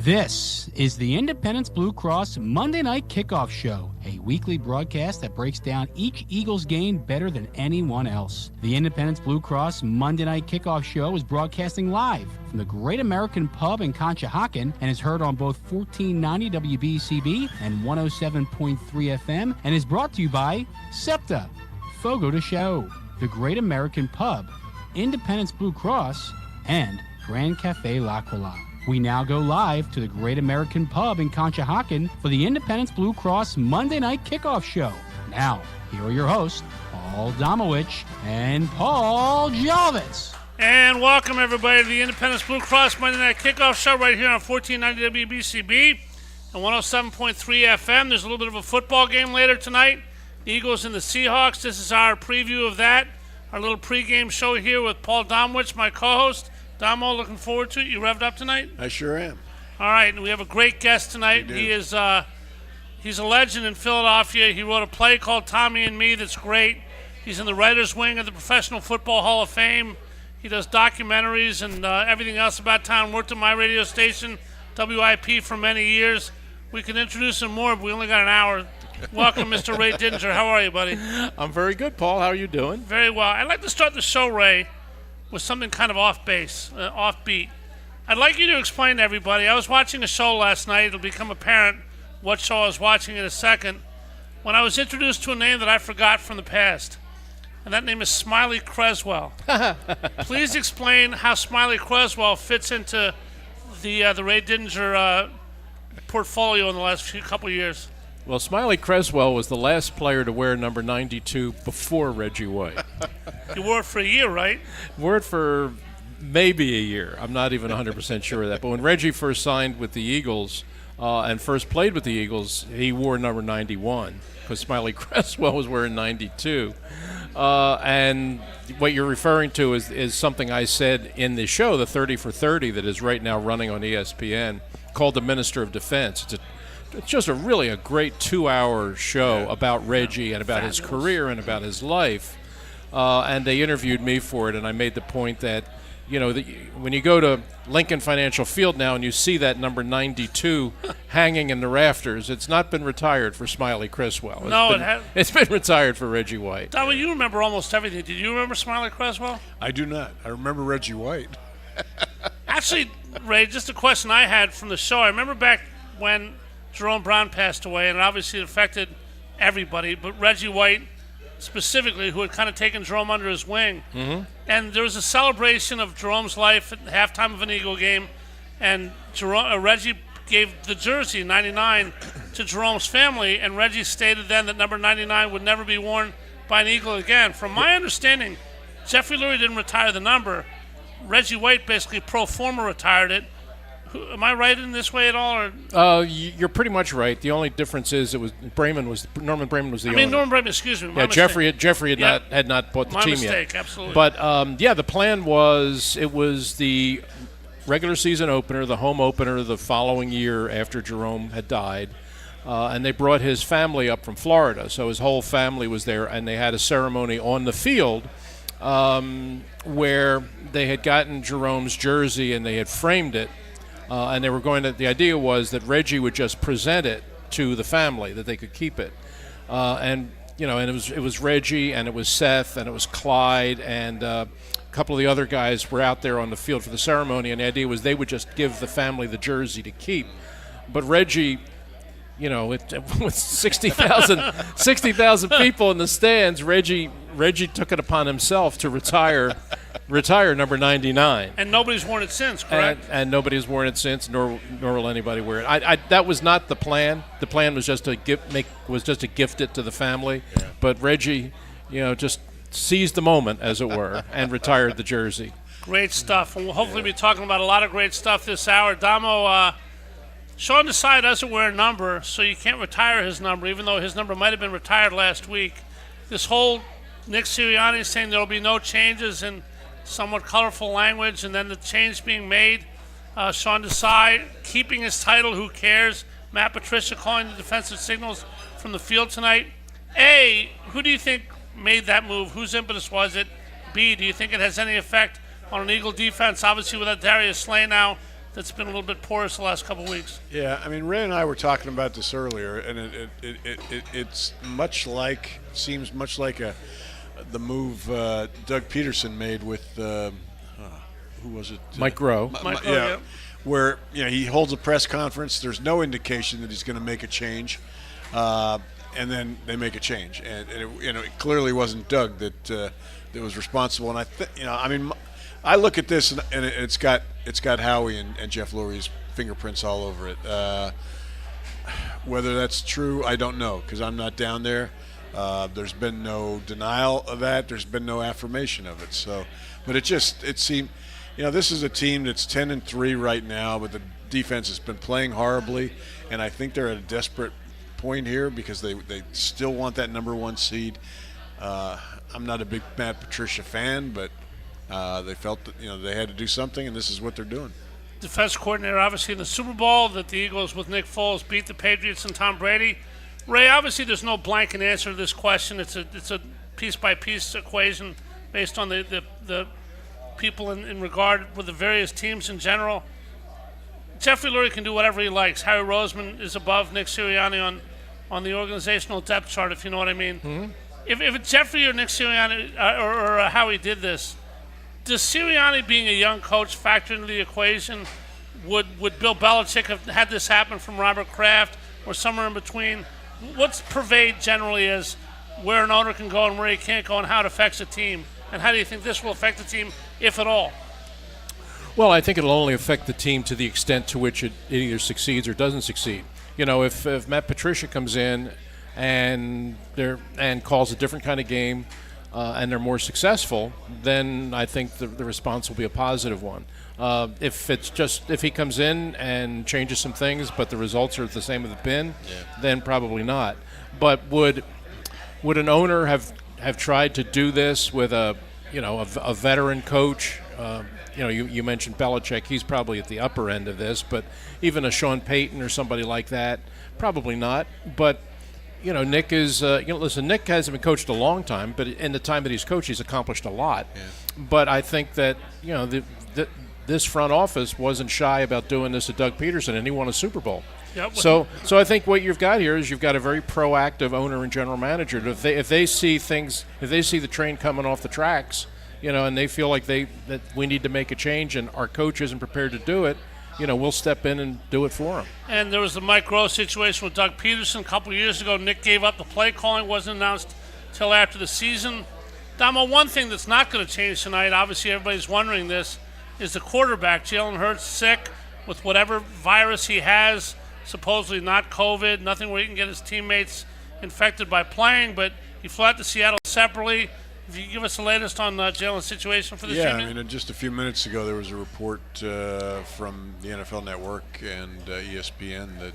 This is the Independence Blue Cross Monday Night Kickoff Show, a weekly broadcast that breaks down each Eagles game better than anyone else. The Independence Blue Cross Monday Night Kickoff Show is broadcasting live from the Great American Pub in Conshohocken and is heard on both 1490 WBCB and 107.3 FM and is brought to you by SEPTA, Fogo de Chão, the Great American Pub, Independence Blue Cross, and Grand Cafe L'Aquila. We now go live to the Great American Pub in Conshohocken for the Independence Blue Cross Monday Night Kickoff Show. Now, here are your hosts, Paul Domowitch and Paul Jolovitz. And welcome, everybody, to the Independence Blue Cross Monday Night Kickoff Show right here on 1490 WBCB and 107.3 FM. There's a little bit of a football game later tonight. The Eagles and the Seahawks. This is our preview of that. Our little pregame show here with Paul Domowitch, my co-host. Damo, looking forward to it. You revved up tonight? I sure am. All right, and we have a great guest tonight. He is he's a legend in Philadelphia. He wrote a play called Tommy and Me that's great. He's in the writer's wing of the Professional Football Hall of Fame. He does documentaries and everything else about town. Worked at my radio station, WIP, for many years. We can introduce him more, but we only got an hour. Welcome, Mr. Ray Didinger. How are you, buddy? I'm very good, Paul. How are you doing? Very well. I'd like to start the show, Ray, with something kind of offbeat. I'd like you to explain to everybody. I was watching a show last night. It'll become apparent what show I was watching in a second. When I was introduced to a name that I forgot from the past, and that name is Smiley Creswell. Please explain how Smiley Creswell fits into the Ray Didinger portfolio in the last couple of years. Well, Smiley Creswell was the last player to wear number 92 before Reggie White. You wore it for a year, right? Wore it for maybe a year. I'm not even 100% sure of that. But when Reggie first signed with the Eagles and first played with the Eagles, he wore number 91 because Smiley Creswell was wearing 92. And what you're referring to is something I said in the show, the 30 for 30, that is right now running on ESPN, called The Minister of Defense. It's just a great 2-hour show about Reggie and about his career and about his life. And they interviewed me for it, and I made the point that, when you go to Lincoln Financial Field now and you see that number 92 hanging in the rafters, it's not been retired for Smiley Creswell. It's been retired for Reggie White. Dominic, you remember almost everything. Did you remember Smiley Creswell? I do not. I remember Reggie White. Actually, Ray, just a question I had from the show. I remember back when Jerome Brown passed away, and obviously it affected everybody, but Reggie White specifically, who had kind of taken Jerome under his wing. Mm-hmm. And there was a celebration of Jerome's life at the halftime of an Eagle game, and Reggie gave the jersey, 99, to Jerome's family, and Reggie stated then that number 99 would never be worn by an Eagle again. From my understanding, Jeffrey Lurie didn't retire the number. Reggie White basically pro forma retired it. Am I right in this way at all? Or? You're pretty much right. The only difference is Norman Braman was the owner. Norman Braman, excuse me. Yeah, Jeffrey had not bought the team yet. My mistake, absolutely. But the plan was it was the regular season opener, the home opener the following year after Jerome had died, and they brought his family up from Florida. So his whole family was there, and they had a ceremony on the field where they had gotten Jerome's jersey and they had framed it. And they were the idea was that Reggie would just present it to the family, that they could keep it. And it was Reggie, and it was Seth, and it was Clyde, and a couple of the other guys were out there on the field for the ceremony, and the idea was they would just give the family the jersey to keep. But Reggie, with 60,000 people in the stands, Reggie took it upon himself to retire number 99. And nobody's worn it since, correct? And nobody's worn it since, nor will anybody wear it. That was not the plan. The plan was just to gift it to the family. Yeah. But Reggie, just seized the moment, as it were, and retired the jersey. Great stuff. And we'll hopefully be talking about a lot of great stuff this hour. Damo, Sean Desai doesn't wear a number, so you can't retire his number, even though his number might have been retired last week. This whole Nick Sirianni saying there will be no changes in somewhat colorful language, and then the change being made. Sean Desai keeping his title, who cares? Matt Patricia calling the defensive signals from the field tonight. A, who do you think made that move? Whose impetus was it? B, do you think it has any effect on an Eagle defense? Obviously, without Darius Slay now that's been a little bit porous the last couple of weeks. Yeah, I mean, Ray and I were talking about this earlier, and it's seems much like the move Doug Peterson made with who was it? Mike Rowe. Yeah, where he holds a press conference. There's no indication that he's going to make a change, and then they make a change, and it clearly wasn't Doug that was responsible. And I look at this and it's got Howie and Jeff Lurie's fingerprints all over it. Whether that's true, I don't know, because I'm not down there. There's been no denial of that. There's been no affirmation of it. So, but it seemed, this is a team that's 10-3 right now, but the defense has been playing horribly, and I think they're at a desperate point here because they still want that number 1 seed. I'm not a big Matt Patricia fan, but they felt that they had to do something, and this is what they're doing. Defense coordinator, obviously in the Super Bowl, that the Eagles with Nick Foles beat the Patriots and Tom Brady. Ray, obviously there's no blanket answer to this question. It's a piece by piece equation based on the people in regard with the various teams in general. Jeffrey Lurie can do whatever he likes. Harry Roseman is above Nick Sirianni on the organizational depth chart, if you know what I mean. Mm-hmm. If Jeffrey or Nick Sirianni or Howie did this, does Sirianni being a young coach factor into the equation? Would Bill Belichick have had this happen from Robert Kraft or somewhere in between? What's pervade generally as where an owner can go and where he can't go and how it affects a team? And how do you think this will affect the team, if at all? Well, I think it'll only affect the team to the extent to which it either succeeds or doesn't succeed. If Matt Patricia comes in and calls a different kind of game and they're more successful, then I think the response will be a positive one. If he comes in and changes some things, but the results are the same as they've been, then probably not. But would an owner have tried to do this with a veteran coach? You mentioned Belichick. He's probably at the upper end of this, but even a Sean Payton or somebody like that, probably not. But Nick is. Listen, Nick hasn't been coached a long time, but in the time that he's coached, he's accomplished a lot. Yeah. But I think that this front office wasn't shy about doing this to Doug Peterson, and he won a Super Bowl. Yep. So I think what you've got here is you've got a very proactive owner and general manager. If they see the train coming off the tracks, and they feel like that we need to make a change, and our coach isn't prepared to do it, we'll step in and do it for him. And there was the Mike Rowe situation with Doug Peterson a couple of years ago. Nick gave up the play calling, wasn't announced till after the season. Damo, one thing that's not going to change tonight, obviously everybody's wondering this, is the quarterback. Jalen Hurts sick with whatever virus he has, supposedly not COVID, nothing where he can get his teammates infected by playing, but he flew out to Seattle separately. If you give us the latest on Jalen's situation for this evening? Yeah, just a few minutes ago there was a report from the NFL Network and ESPN that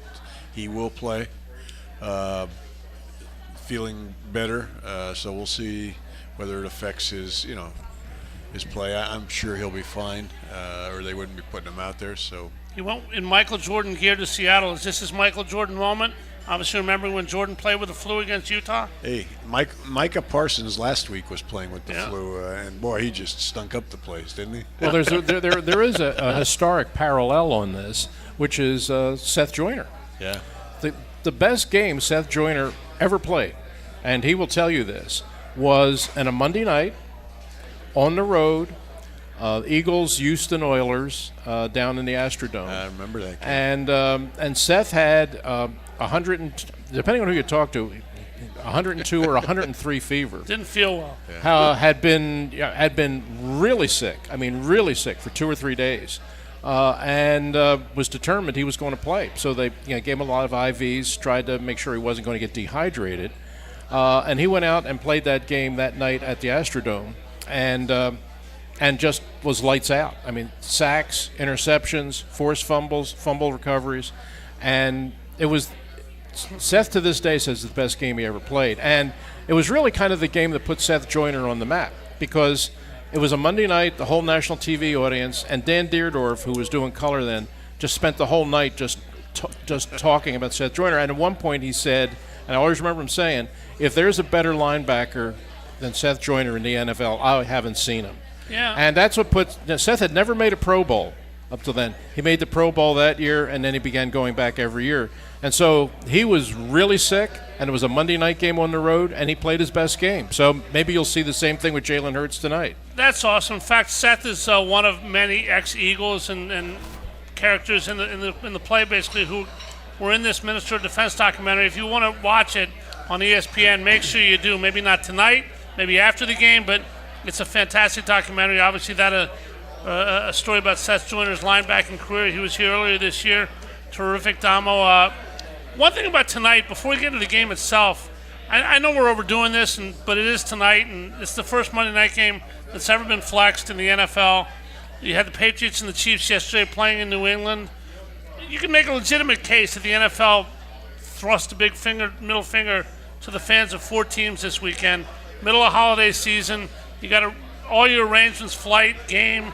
he will play, feeling better. So we'll see whether it affects his play. I'm sure he'll be fine, or they wouldn't be putting him out there. So he went in Michael Jordan gear to Seattle. Is this his Michael Jordan moment? Obviously, remembering when Jordan played with the flu against Utah? Hey, Micah Parsons last week was playing with the flu, and boy, he just stunk up the place, didn't he? Well, there is a historic parallel on this, which is Seth Joyner. Yeah. The best game Seth Joyner ever played, and he will tell you this, was on a Monday night on the road, Eagles, Houston Oilers, down in the Astrodome. I remember that game. And Seth had 100, depending on who you talk to, 102 or 103 fever. Didn't feel well. Yeah. Had been really sick. I mean, really sick for 2 or 3 days, and was determined he was going to play. So they gave him a lot of IVs, tried to make sure he wasn't going to get dehydrated, and he went out and played that game that night at the Astrodome, and just was lights out. I mean, sacks, interceptions, forced fumbles, fumble recoveries, and it was. Seth to this day says it's the best game he ever played. And it was really kind of the game that put Seth Joyner on the map, because it was a Monday night, the whole national TV audience, and Dan Deerdorf, who was doing color then, just spent the whole night just talking about Seth Joyner. And at one point he said, and I always remember him saying, if there's a better linebacker than Seth Joyner in the NFL, I haven't seen him. Yeah. And that's what Seth had never made a Pro Bowl. up to then. He made the Pro Bowl that year, and then he began going back every year. And so he was really sick, and it was a Monday night game on the road, and he played his best game. So maybe you'll see the same thing with Jalen Hurts tonight. That's awesome. In fact, Seth is one of many ex-Eagles and characters in the play, basically, who were in this Minister of Defense documentary. If you want to watch it on ESPN, make sure you do. Maybe not tonight, maybe after the game, but it's a fantastic documentary. Obviously, that a story about Seth Joyner's linebacking career. He was here earlier this year. Terrific, Damo. One thing about tonight, before we get into the game itself, I know we're overdoing this, but it is tonight, and it's the first Monday night game that's ever been flexed in the NFL. You had the Patriots and the Chiefs yesterday playing in New England. You can make a legitimate case that the NFL thrust a middle finger to the fans of 4 teams this weekend. Middle of holiday season, you got all your arrangements, flight, game,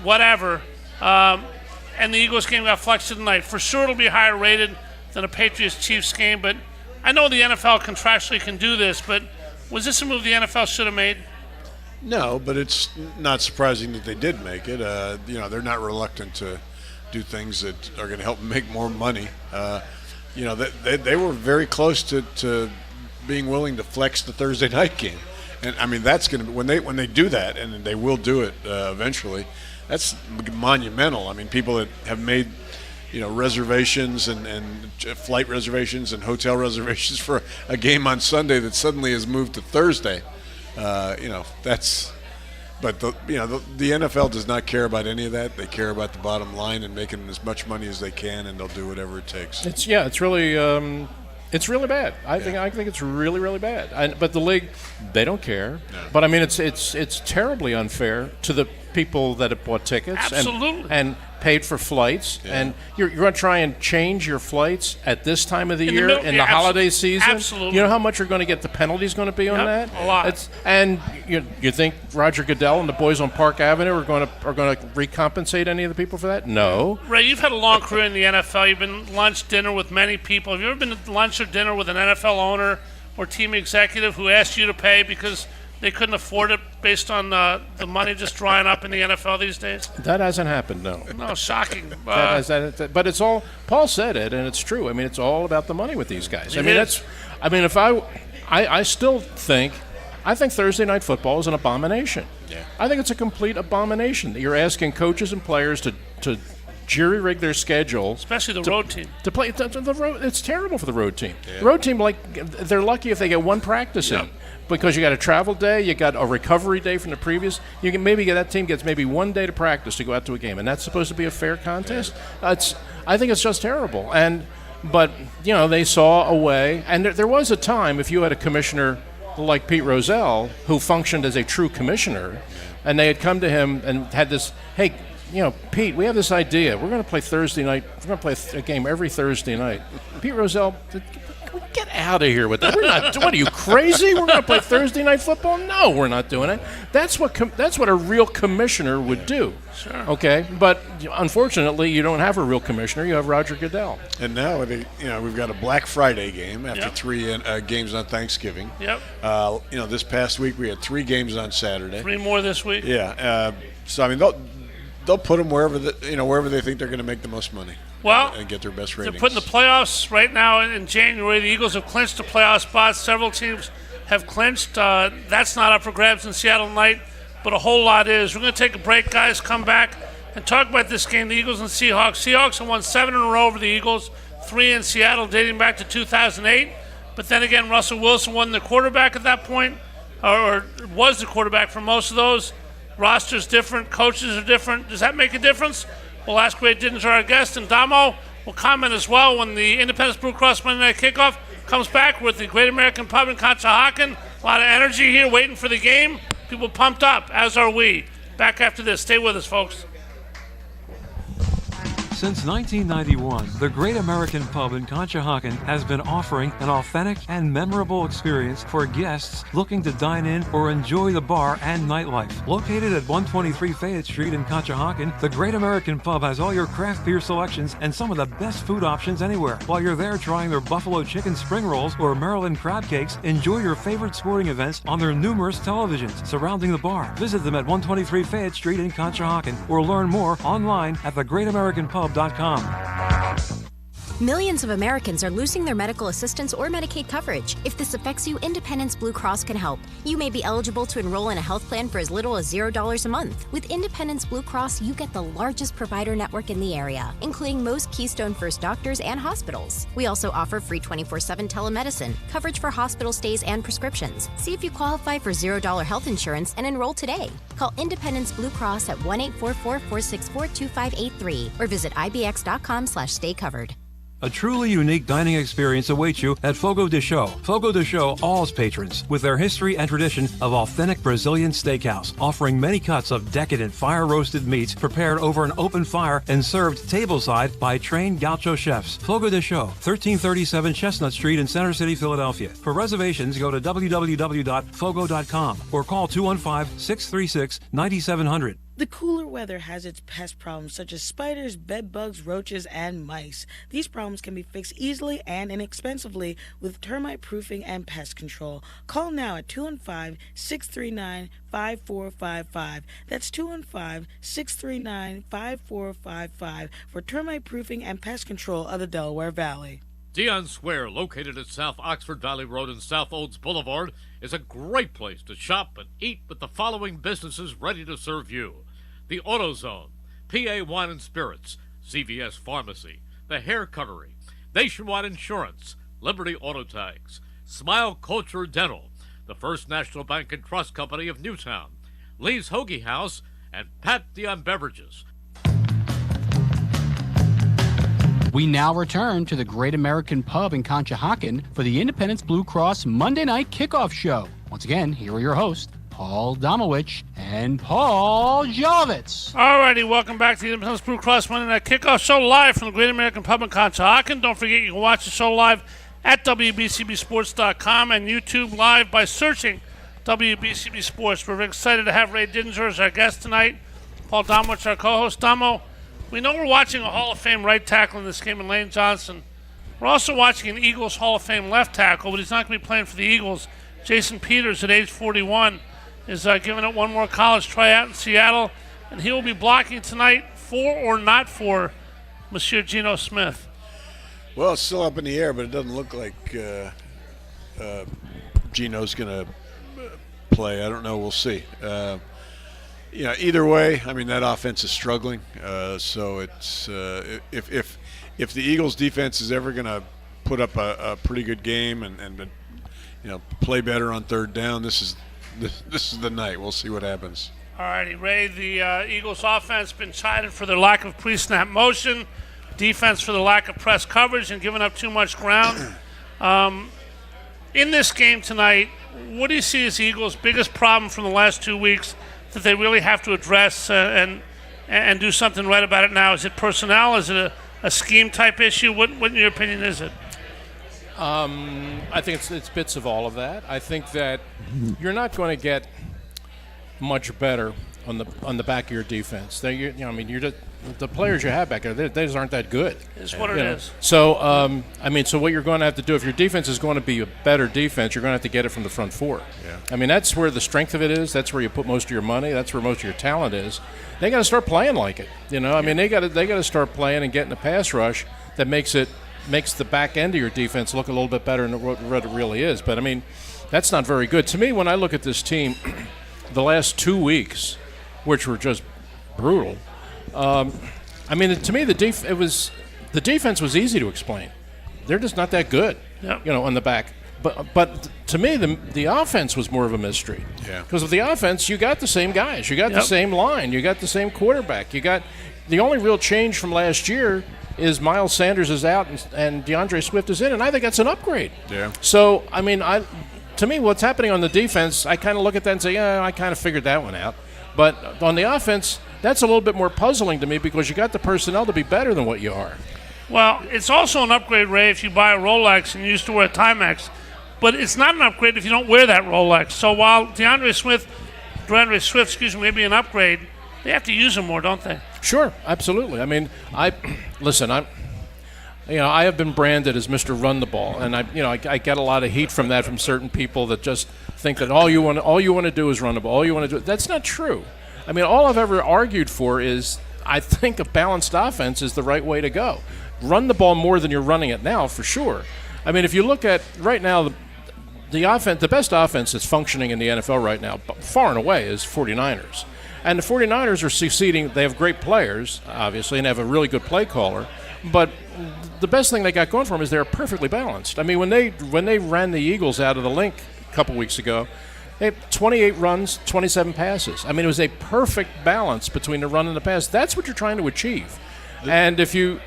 whatever. And the Eagles game got flexed tonight. For sure it'll be higher rated than a Patriots-Chiefs game, but I know the NFL contractually can do this, but was this a move the NFL should have made? No, but it's not surprising that they did make it. They're not reluctant to do things that are going to help them make more money. They were very close to being willing to flex the Thursday night game. And, I mean, that's going to – when they do that, and they will do it eventually, that's monumental. I mean, people that have made – reservations and flight reservations and hotel reservations for a game on Sunday that suddenly is moved to Thursday. That's. But the NFL does not care about any of that. They care about the bottom line and making as much money as they can, and they'll do whatever it takes. It's really bad. I think it's really, really bad. But the league, they don't care. No. But I mean, it's terribly unfair to the people that have bought tickets and paid for flights, and you're going to try and change your flights at this time of the year in the holiday season. Absolutely. You know how much you're going to get the penalties going to be on that? A lot. And you think Roger Goodell and the boys on Park Avenue are going to recompensate any of the people for that? No. Ray, you've had a long career in the NFL. You've been lunch, dinner with many people. Have you ever been to lunch or dinner with an NFL owner or team executive who asked you to pay because they couldn't afford it based on the money just drying up in the NFL these days? That hasn't happened, no. No, shocking. But it's all, Paul said it, and it's true. I mean, it's all about the money with these guys. I still think Thursday Night Football is an abomination. Yeah. I think it's a complete abomination. You're asking coaches and players to jury-rig their schedule. Especially the road team. To play the road. It's terrible for the road team. Yeah. The road team, they're lucky if they get one practice in. Because you got a travel day, you got a recovery day from the previous. You can that team gets maybe 1 day to practice to go out to a game, and that's supposed to be a fair contest. I think it's just terrible. But they saw a way, and there was a time if you had a commissioner like Pete Rozelle who functioned as a true commissioner, and they had come to him and had this, hey, Pete, we have this idea. We're going to play Thursday night. We're going to play a game every Thursday night. Pete Rozelle. Get out of here with that. We're not. What are you, crazy? We're going to play Thursday night football? No, we're not doing it. That's what a real commissioner would do. Sure. Okay, but unfortunately, you don't have a real commissioner. You have Roger Goodell. And now, we've got a Black Friday game after 3 games on Thanksgiving. Yep. This past week we had 3 games on Saturday. 3 more this week. Yeah. So I mean, they'll put them wherever they think they're going to make the most money. Well, and get their best ratings. They're putting the playoffs right now in January. The Eagles have clinched the playoff spots. Several teams have clinched. That's not up for grabs in Seattle tonight, but a whole lot is. We're going to take a break, guys, come back and talk about this game, the Eagles and Seahawks. Seahawks have won 7 in a row over the Eagles, 3 in Seattle dating back to 2008. But then again, Russell Wilson wasn't the quarterback at that point, or was the quarterback for most of those. Roster's different. Coaches are different. Does that make a difference? We'll ask Ray Didinger, our guest, and Damo will comment as well when the Independence Blue Cross Monday Night Kickoff comes back with the Great American Pub in Conshohocken. A lot of energy here waiting for the game. People pumped up, as are we. Back after this. Stay with us, folks. Since 1991, the Great American Pub in Conshohocken has been offering an authentic and memorable experience for guests looking to dine in or enjoy the bar and nightlife. Located at 123 Fayette Street in Conshohocken, the Great American Pub has all your craft beer selections and some of the best food options anywhere. While you're there trying their buffalo chicken spring rolls or Maryland crab cakes, enjoy your favorite sporting events on their numerous televisions surrounding the bar. Visit them at 123 Fayette Street in Conshohocken or learn more online at thegreatamericanpub.com. Millions of Americans are losing their medical assistance or Medicaid coverage. If this affects you, Independence Blue Cross can help. You may be eligible to enroll in a health plan for as little as $0 a month. With Independence Blue Cross, you get the largest provider network in the area, including most Keystone First doctors and hospitals. We also offer free 24/7 telemedicine, coverage for hospital stays and prescriptions. See if you qualify for $0 health insurance and enroll today. Call Independence Blue Cross at 1-844-464-2583 or visit ibx.com/stay covered. A truly unique dining experience awaits you at Fogo de Chão. Fogo de Chão awes patrons with their history and tradition of authentic Brazilian steakhouse, offering many cuts of decadent fire-roasted meats prepared over an open fire and served tableside by trained gaucho chefs. Fogo de Chão, 1337 Chestnut Street in Center City, Philadelphia. For reservations, go to www.fogo.com or call 215-636-9700. The cooler weather has its pest problems such as spiders, bed bugs, roaches, and mice. These problems can be fixed easily and inexpensively with termite proofing and pest control. Call now at 215-639-5455. That's 215-639-5455 for termite proofing and pest control of the Delaware Valley. Dion Square, located at South Oxford Valley Road and South Olds Boulevard, is a great place to shop and eat with the following businesses ready to serve you: the AutoZone, PA Wine and Spirits, CVS Pharmacy, the Hair Cuttery, Nationwide Insurance, Liberty Auto Tags, Smile Culture Dental, the First National Bank and Trust Company of Newtown, Lee's Hoagie House, and Pat Dion Beverages. We now return to the Great American Pub in Conshohocken for the Independence Blue Cross Monday Night Kickoff Show. Once again, here are your hosts, Paul Domowitch and Paul Jolovitz. Alrighty, welcome back to the Independence Blue Cross Monday Night Kickoff Show live from the Great American Pub in Conshohocken. Don't forget you can watch the show live at WBCBSports.com and YouTube live by searching WBCB Sports. We're very excited to have Ray Didinger as our guest tonight. Paul Domowitch, our co-host. Domo, we know we're watching a Hall of Fame right tackle in this game in Lane Johnson. We're also watching an Eagles Hall of Fame left tackle, but he's not going to be playing for the Eagles. Jason Peters, at age 41, is giving it one more college tryout in Seattle, and he will be blocking tonight for or not for Monsieur Geno Smith. Well, it's still up in the air, but it doesn't look like Geno's going to play. I don't know. We'll see. Either way, I mean, that offense is struggling. So it's if the Eagles' defense is ever going to put up a pretty good game and play better on third down, this is the night. We'll see what happens. All righty, Ray. The Eagles' offense has been chided for their lack of pre-snap motion, defense for the lack of press coverage and giving up too much ground. In this game tonight, what do you see as the Eagles' biggest problem from the last 2 weeks that they really have to address and do something right about it now? Is it personnel? Is it a scheme-type issue? What in your opinion is it? I think it's bits of all of that. I think that you're not going to get much better on the back of your defense. The players you have back there, they just aren't that good. It's what it is. So, so what you're going to have to do, if your defense is going to be a better defense, you're going to have to get it from the front four. Yeah. I mean, that's where the strength of it is. That's where you put most of your money. That's where most of your talent is. They got to start playing like it. They got to start playing and getting a pass rush that makes the back end of your defense look a little bit better than what it really is. But I mean, that's not very good to me. When I look at this team, the last 2 weeks, which were just brutal. To me, the defense was easy to explain. They're just not that good, on the back. But to me, the offense was more of a mystery. Yeah. Because with the offense, you got the same guys, you got the same line, you got the same quarterback, you got the only real change from last year is Miles Sanders is out and DeAndre Swift is in, and I think that's an upgrade. Yeah. So to me, what's happening on the defense, I kind of look at that and say, I kind of figured that one out. But on the offense, That's a little bit more puzzling to me because you got the personnel to be better than what you are. Well, it's also an upgrade, Ray, if you buy a Rolex and you used to wear a Timex. But it's not an upgrade if you don't wear that Rolex. So while DeAndre Swift, may be an upgrade, they have to use him more, don't they? Sure, absolutely. I mean, I have been branded as Mr. Run the Ball, and I get a lot of heat from that from certain people that just think that all you want to do is run the ball. All you want to do. That's not true. I mean, all I've ever argued for is I think a balanced offense is the right way to go. Run the ball more than you're running it now, for sure. I mean, if you look at right now, the best offense that's functioning in the NFL right now, far and away, is 49ers. And the 49ers are succeeding. They have great players, obviously, and have a really good play caller. But the best thing they got going for them is they're perfectly balanced. I mean, when they ran the Eagles out of the link a couple weeks ago, they had 28 runs, 27 passes. I mean, it was a perfect balance between the run and the pass. That's what you're trying to achieve. And if you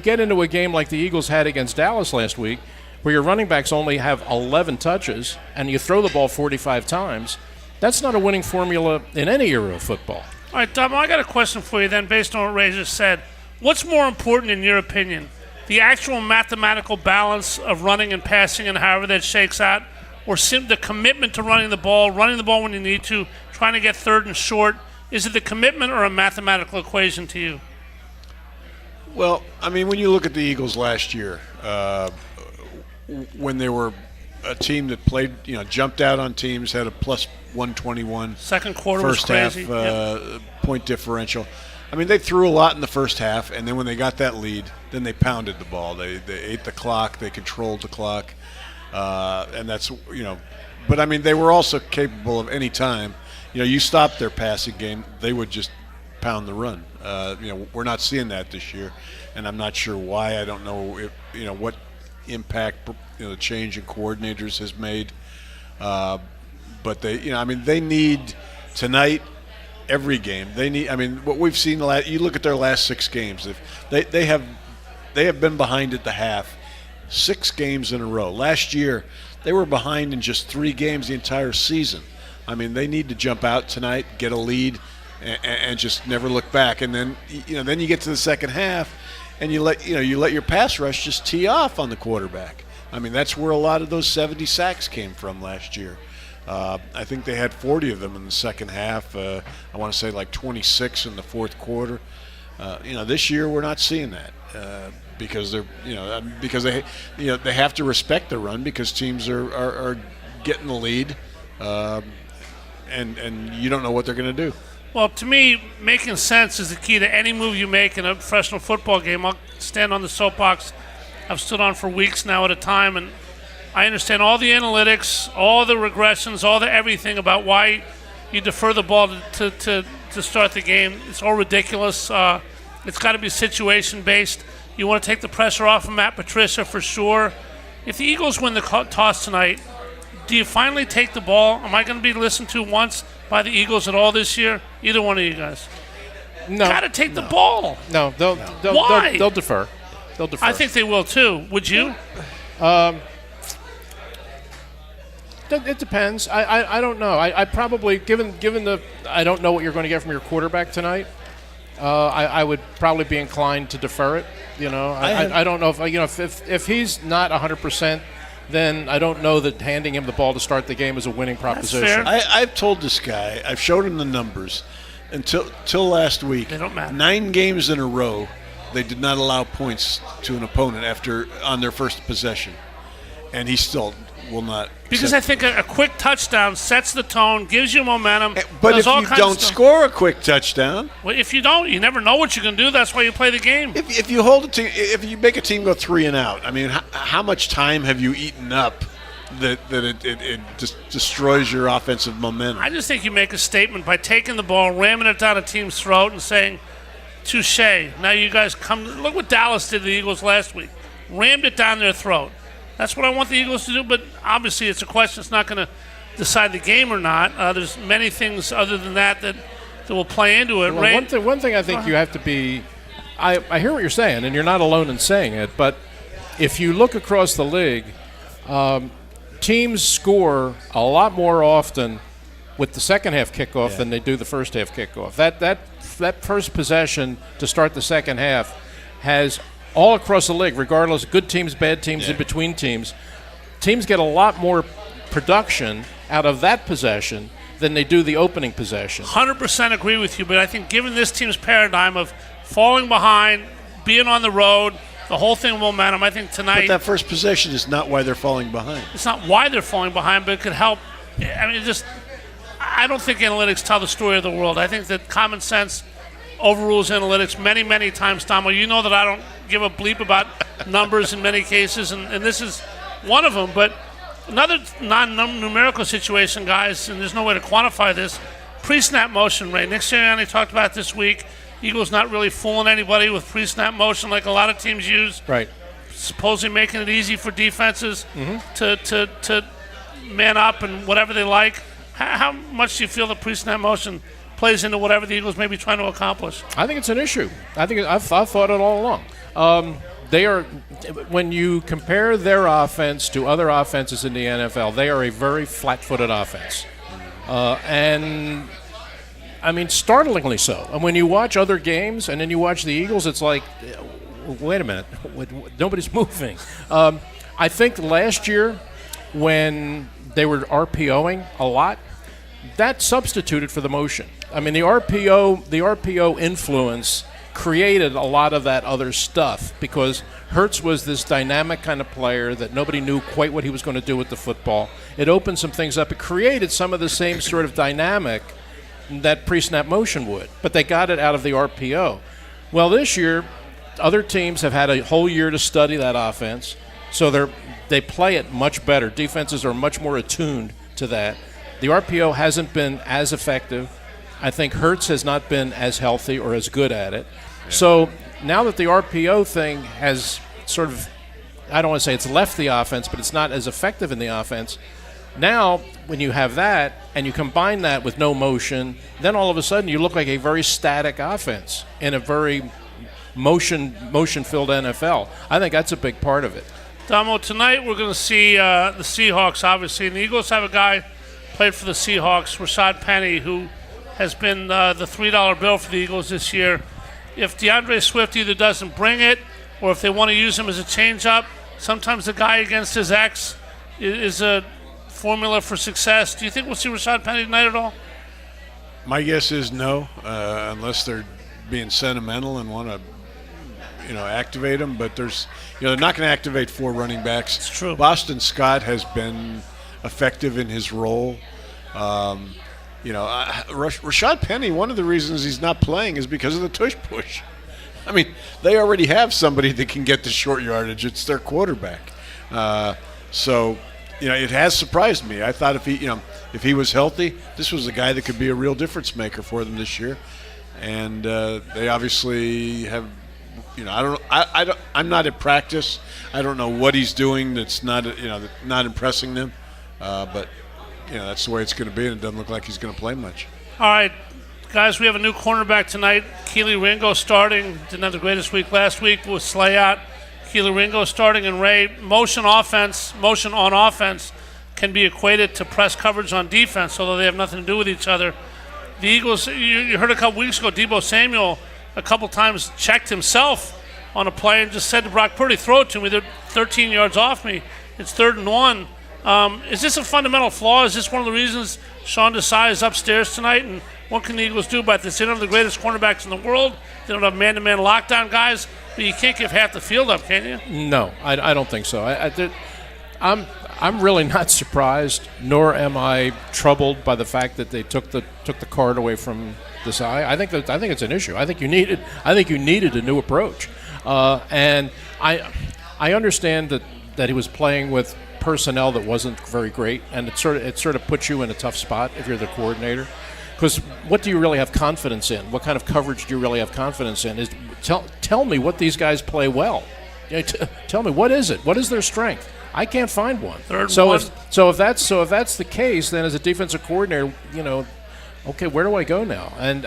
get into a game like the Eagles had against Dallas last week, where your running backs only have 11 touches and you throw the ball 45 times, that's not a winning formula in any era of football. All right, Dom, I got a question for you then based on what Ray just said. What's more important in your opinion? The actual mathematical balance of running and passing and however that shakes out, or the commitment to running the ball when you need to, trying to get third and short? Is it the commitment or a mathematical equation to you? Well, I mean, when you look at the Eagles last year, when they were a team that played, jumped out on teams, had a plus 121 second quarter first was crazy. Half point differential. I mean, they threw a lot in the first half, and then when they got that lead, then they pounded the ball. They ate the clock. They controlled the clock, and that's But I mean, they were also capable of any time. You stopped their passing game, they would just pound the run. We're not seeing that this year, and I'm not sure why. I don't know if what impact the change in coordinators has made. But they need tonight. Every game they need. I mean, what we've seen you look at their last 6 games. If they have been behind at the half 6 games in a row. Last year they were behind in just 3 games the entire season. I mean, they need to jump out tonight, get a lead, and just never look back. And then then you get to the second half, and you let your pass rush just tee off on the quarterback. I mean, that's where a lot of those 70 sacks came from last year. I think they had 40 of them in the second half. I want to say like 26 in the fourth quarter. This year we're not seeing that because they have to respect the run because teams are getting the lead, and you don't know what they're going to do. Well, to me, making sense is the key to any move you make in a professional football game. I'll stand on the soapbox I've stood on for weeks now at a time, and I understand all the analytics, all the regressions, all the everything about why you defer the ball to start the game. It's all ridiculous. It's got to be situation-based. You want to take the pressure off of Matt Patricia for sure. If the Eagles win the toss tonight, do you finally take the ball? Am I going to be listened to once by the Eagles at all this year? Either one of you guys. No. Got to take the ball. No, they'll defer. They'll defer. I think they will too. Would you? It depends. I don't know. I probably, given the, I don't know what you're going to get from your quarterback tonight. I would probably be inclined to defer it. I don't know if he's not 100%, then I don't know that handing him the ball to start the game is a winning proposition. That's fair. I've told this guy, I've showed him the numbers until last week. They don't matter. 9 games in a row, they did not allow points to an opponent on their first possession, and he still will not. Because I think a quick touchdown sets the tone, gives you momentum. But if you don't score a quick touchdown, well, if you don't, you never know what you can do. That's why you play the game. If you hold a team, if you make a team go 3 and out, I mean, how much time have you eaten up that it just destroys your offensive momentum? I just think you make a statement by taking the ball, ramming it down a team's throat, and saying, "Touche." Now you guys come. Look what Dallas did to the Eagles last week. Rammed it down their throat. That's what I want the Eagles to do, but obviously it's a question. It's not going to decide the game or not. There's many things other than that will play into it. Well, one thing I think you have to be – I hear what you're saying, and you're not alone in saying it, but if you look across the league, teams score a lot more often with the second half kickoff than they do the first half kickoff. That first possession to start the second half has all across the league, regardless of good teams, bad teams, in between teams get a lot more production out of that possession than they do the opening possession. 100% agree with you, but I think given this team's paradigm of falling behind, being on the road, the whole thing momentum, I think tonight... But that first possession is not why they're falling behind. It's not why they're falling behind, but it could help. I mean, I don't think analytics tell the story of the world. I think that common sense overrules analytics many, many times, Tomo. You know that I don't give a bleep about numbers in many cases, and this is one of them. But another non-numerical situation, guys, and there's no way to quantify this, pre-snap motion rate. Nick Sirianni talked about this week. Eagles not really fooling anybody with pre-snap motion like a lot of teams use. Right. Supposedly making it easy for defenses to man up and whatever they like. How much do you feel the pre-snap motion plays into whatever the Eagles may be trying to accomplish? I think it's an issue. I've thought it all along. They are, when you compare their offense to other offenses in the NFL, they are a very flat-footed offense. And I mean, startlingly so. And when you watch other games and then you watch the Eagles, it's like, wait a minute, nobody's moving. I think last year when they were RPOing a lot, that substituted for the motion. I mean, the RPO influence created a lot of that other stuff because Hurts was this dynamic kind of player that nobody knew quite what he was going to do with the football. It opened some things up. It created some of the same sort of dynamic that pre-snap motion would, but they got it out of the RPO. Well, this year, other teams have had a whole year to study that offense, so they play it much better. Defenses are much more attuned to that. The RPO hasn't been as effective. I think Hurts has not been as healthy or as good at it. Yeah. So now that the RPO thing has sort of, I don't want to say it's left the offense, but it's not as effective in the offense. Now, when you have that and you combine that with no motion, then all of a sudden you look like a very static offense in a very motion-filled NFL. I think that's a big part of it. Damo, tonight we're going to see the Seahawks, obviously. And the Eagles have a guy played for the Seahawks, Rashad Penny, who has been the $3 bill for the Eagles this year. If DeAndre Swift either doesn't bring it or if they want to use him as a change-up, sometimes the guy against his ex is a formula for success. Do you think we'll see Rashad Penny tonight at all? My guess is no, unless they're being sentimental and want to, activate him. But they're not going to activate 4 running backs. It's true. Boston Scott has been effective in his role. Rashad Penny, one of the reasons he's not playing is because of the tush push. I mean, they already have somebody that can get the short yardage. It's their quarterback. It has surprised me. I thought if he was healthy, this was a guy that could be a real difference maker for them this year. And they obviously have, I'm not at practice. I don't know what he's doing that's not, not impressing them. But that's the way it's going to be, and it doesn't look like he's going to play much. All right, guys, we have a new cornerback tonight. Keely Ringo starting. Didn't have the greatest week last week with Slay out. Keely Ringo starting, and Ray, motion on offense can be equated to press coverage on defense, although they have nothing to do with each other. The Eagles, you heard a couple weeks ago, Deebo Samuel a couple times checked himself on a play and just said to Brock Purdy, throw it to me. They're 13 yards off me. It's 3rd and 1. Is this a fundamental flaw? Is this one of the reasons Sean Desai is upstairs tonight? And what can the Eagles do about this? They don't have the greatest cornerbacks in the world. They don't have man-to-man lockdown guys. But you can't give half the field up, can you? No, I don't think so. I'm really not surprised, nor am I troubled by the fact that they took the card away from Desai. I think it's an issue. I think you needed a new approach, and I understand that he was playing with personnel that wasn't very great, and it sort of puts you in a tough spot if you're the coordinator. Because what do you really have confidence in? What kind of coverage do you really have confidence in? Tell me what these guys play well. Tell me, what is it? What is their strength? I can't find one. So if that's the case, then as a defensive coordinator, okay, where do I go now? And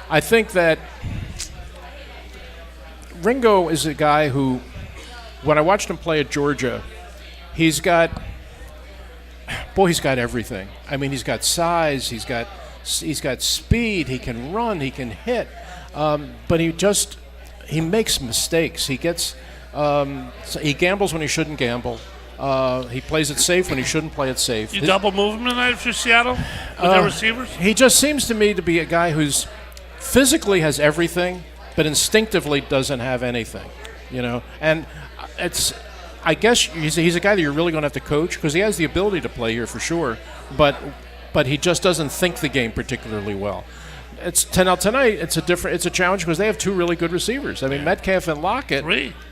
I think that Ringo is a guy who, when I watched him play at Georgia, he's got everything. I mean, he's got size, he's got He's got speed. He can run. He can hit. But he makes mistakes. He gets he gambles when he shouldn't gamble. He plays it safe when he shouldn't play it safe. You double move him tonight for Seattle with their receivers? He just seems to me to be a guy who's physically has everything, but instinctively doesn't have anything. And I guess he's a guy that you're really going to have to coach because he has the ability to play here for sure, but he just doesn't think the game particularly well. Tonight it's a challenge because they have two really good receivers. I mean, Metcalf and Lockett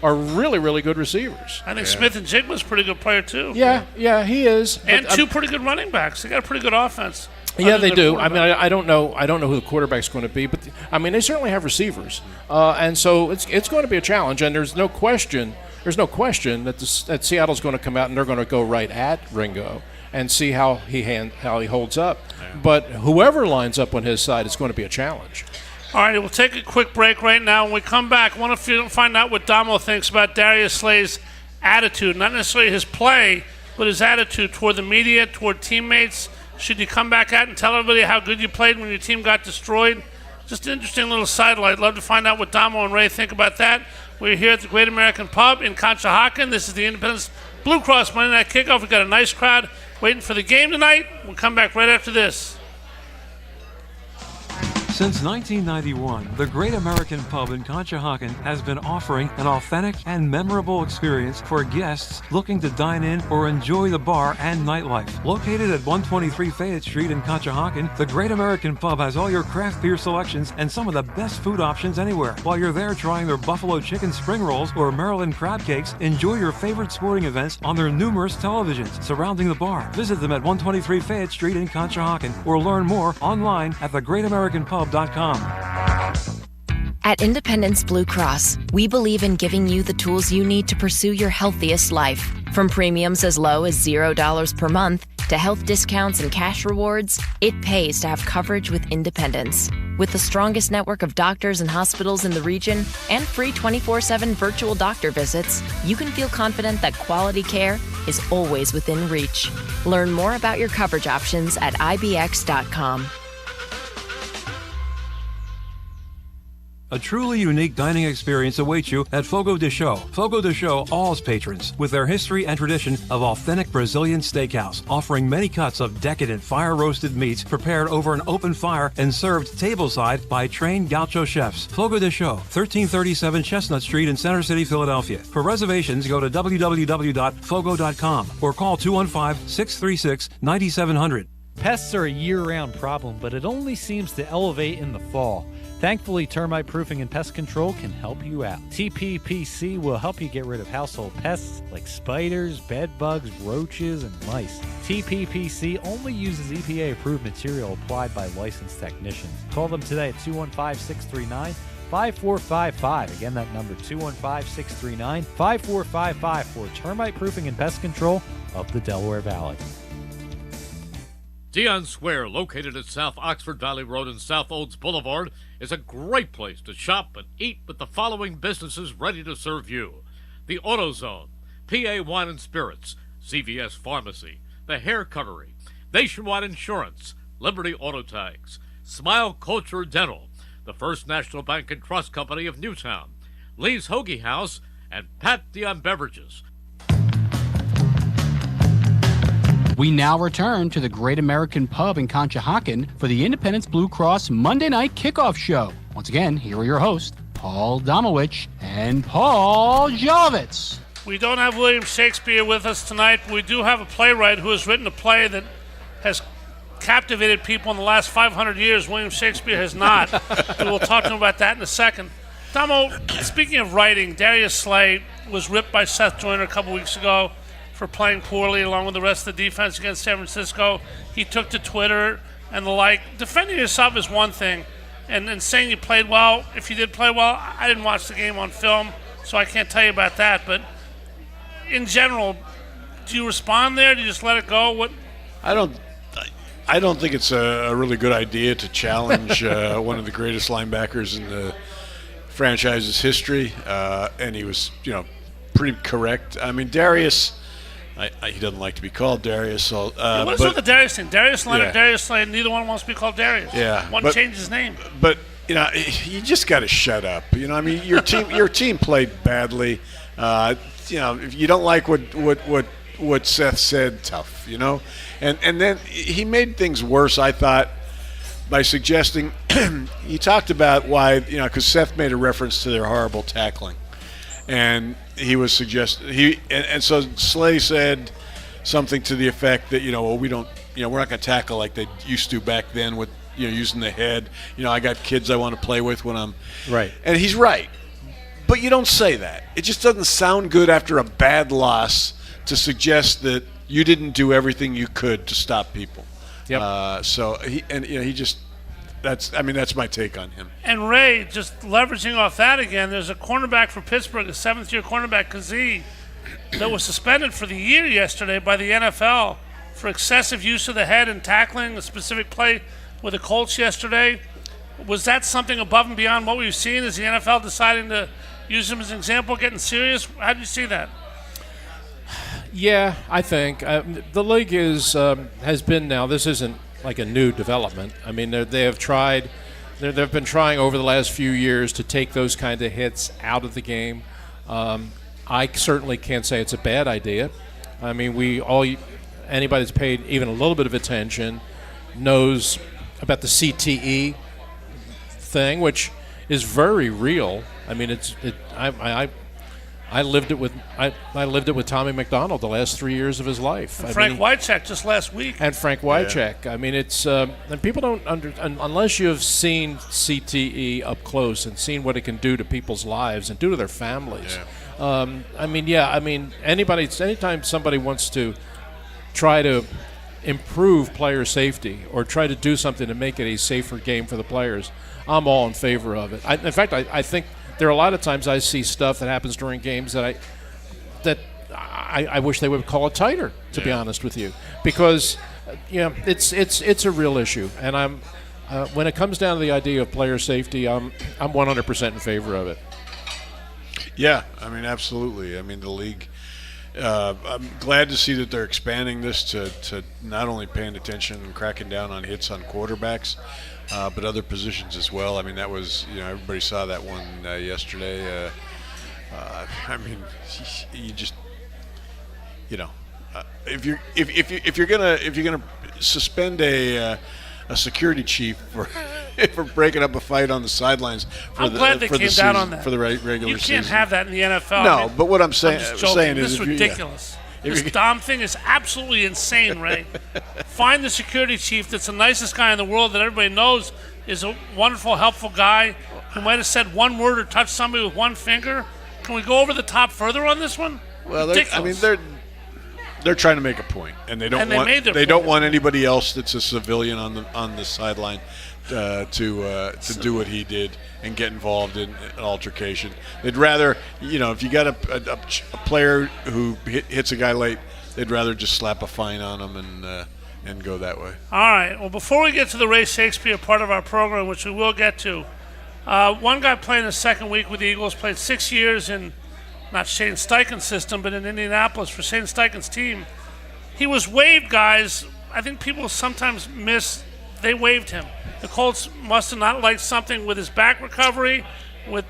are really, really good receivers. I think Smith and Jigma's a pretty good player too. Yeah, he is. And two pretty good running backs. They got a pretty good offense. Yeah, they do. I mean, I don't know who the quarterback's going to be, but they certainly have receivers, and so it's going to be a challenge. And there's no question that Seattle's going to come out and they're going to go right at Ringo and see how he holds up. Yeah. But whoever lines up on his side, it's going to be a challenge. All right, we'll take a quick break right now. When we come back, I want to find out what Domo thinks about Darius Slay's attitude, not necessarily his play, but his attitude toward the media, toward teammates. Should you come back out and tell everybody how good you played when your team got destroyed? Just an interesting little sidelight. Love to find out what Domo and Ray think about that. We're here at the Great American Pub in Conshohocken. This is the Independence Blue Cross Monday Night Kickoff. We've got a nice crowd waiting for the game tonight. We'll come back right after this. Since 1991, the Great American Pub in Conshohocken has been offering an authentic and memorable experience for guests looking to dine in or enjoy the bar and nightlife. Located at 123 Fayette Street in Conshohocken, the Great American Pub has all your craft beer selections and some of the best food options anywhere. While you're there trying their buffalo chicken spring rolls or Maryland crab cakes, enjoy your favorite sporting events on their numerous televisions surrounding the bar. Visit them at 123 Fayette Street in Conshohocken or learn more online at thegreatamericanpub.com. At Independence Blue Cross, we believe in giving you the tools you need to pursue your healthiest life. From premiums as low as $0 per month to health discounts and cash rewards, it pays to have coverage with Independence. With the strongest network of doctors and hospitals in the region and free 24/7 virtual doctor visits, you can feel confident that quality care is always within reach. Learn more about your coverage options at ibx.com. A truly unique dining experience awaits you at Fogo de Chão. Fogo de Chão awes patrons with their history and tradition of authentic Brazilian steakhouse, offering many cuts of decadent fire-roasted meats prepared over an open fire and served tableside by trained gaucho chefs. Fogo de Chão, 1337 Chestnut Street in Center City, Philadelphia. For reservations, go to www.fogo.com or call 215-636-9700. Pests are a year-round problem, but it only seems to elevate in the fall. Thankfully, termite proofing and pest control can help you out. TPPC will help you get rid of household pests like spiders, bed bugs, roaches, and mice. TPPC only uses EPA-approved material applied by licensed technicians. Call them today at 215-639-5455. Again, that number, 215-639-5455 for termite proofing and pest control of the Delaware Valley. Dion Square, located at South Oxford Valley Road and South Olds Boulevard, is a great place to shop and eat with the following businesses ready to serve you: the AutoZone, PA Wine and Spirits, CVS Pharmacy, the Hair Cuttery, Nationwide Insurance, Liberty Auto Tags, Smile Culture Dental, the First National Bank and Trust Company of Newtown, Lee's Hoagie House, and Pat Dion Beverages. We now return to the Great American Pub in Conshohocken for the Independence Blue Cross Monday Night Kickoff Show. Once again, here are your hosts, Paul Domowitch and Paul Jolovitz. We don't have William Shakespeare with us tonight, but we do have a playwright who has written a play that has captivated people in the last 500 years. William Shakespeare has not. And we'll talk to him about that in a second. Domo, speaking of writing, Darius Slay was ripped by Seth Joyner a couple weeks ago for playing poorly along with the rest of the defense against San Francisco. He took to Twitter and the like. Defending yourself is one thing, and saying you played well, if you did play well, I didn't watch the game on film, so I can't tell you about that. But in general, do you respond there? Do you just let it go? What? I don't think it's a really good idea to challenge one of the greatest linebackers in the franchise's history, and he was, pretty correct. I mean, Darius He doesn't like to be called Darius. So, what is with the Darius thing? Darius Leonard, Yeah. Darius Slade, neither one wants to be called Darius. Yeah, One but- changed his name. But you just got to shut up. I mean, your team played badly. If you don't like what Seth said, tough. And then he made things worse, I thought, by suggesting he talked about why because Seth made a reference to their horrible tackling, and he was suggesting and so Slay said something to the effect that we don't we're not going to tackle like they used to back then with using the head. I got kids I want to play with when I'm Right. And he's right, but you don't say that. It just doesn't sound good after a bad loss to suggest that you didn't do everything you could to stop people. Yep. So he just that's my take on him. And Ray, just leveraging off that again, there's a cornerback for Pittsburgh, a seventh-year cornerback, Kazee, that was suspended for the year yesterday by the NFL for excessive use of the head and tackling a specific play with the Colts yesterday. Was that something above and beyond what we've seen? Is the NFL deciding to use him as an example, getting serious? How do you see that? Yeah, I think the league has been now. This isn't like a new development. I mean, they have tried. They've been trying over the last few years to take those kind of hits out of the game. I certainly can't say it's a bad idea. I mean, anybody that's paid even a little bit of attention knows about the CTE thing, which is very real. I mean, I lived it with Tommy McDonald the last 3 years of his life. And Frank Wycheck just last week. And Frank Wycheck. Yeah. I mean, it's and people don't unless you have seen CTE up close and seen what it can do to people's lives and do to their families. Yeah. Anytime somebody wants to try to improve player safety or try to do something to make it a safer game for the players, I'm all in favor of it. In fact, I think there are a lot of times I see stuff that happens during games that I wish they would call it tighter, to be honest with you, because it's a real issue, and I'm when it comes down to the idea of player safety, I'm 100% in favor of it. Yeah, I mean, absolutely. I mean, the league. I'm glad to see that they're expanding this to not only paying attention and cracking down on hits on quarterbacks, but other positions as well. I mean, that was everybody saw that one yesterday. I mean, you just if you're gonna suspend a security chief for breaking up a fight on the sidelines for I'm glad they came down on that. for the regular season. You can't have that in the NFL. No, but what I'm saying is is ridiculous. This Dom thing is absolutely insane, Ray. Find the security chief that's the nicest guy in the world that everybody knows is a wonderful, helpful guy who might have said one word or touched somebody with one finger. Can we go over the top further on this one? Well, they're trying to make a point, and they don't want anybody else that's a civilian on the sideline to do what he did and get involved in an altercation. They'd rather, if you got a player who hits a guy late, they'd rather just slap a fine on him and go that way. All right. Well, before we get to the Ray Shakespeare part of our program, which we will get to, one guy playing the second week with the Eagles played 6 years in not Shane Steichen's system, but in Indianapolis for Shane Steichen's team. He was waived, guys. I think people sometimes miss they waived him. The Colts must have not liked something with his back recovery.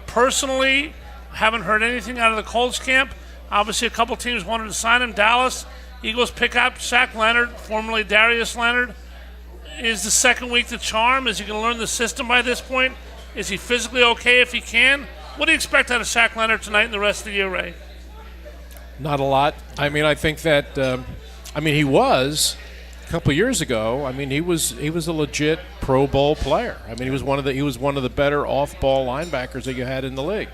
Personally, haven't heard anything out of the Colts camp. Obviously, a couple teams wanted to sign him. Dallas, Eagles pick up Shaq Leonard, formerly Darius Leonard. Is the second week the charm? Is he going to learn the system by this point? Is he physically okay if he can? What do you expect out of Shaq Leonard tonight and the rest of the year, Ray? Not a lot. I mean, I think that he was a couple of years ago. I mean, he was a legit Pro Bowl player. I mean, he was one of the better off-ball linebackers that you had in the league.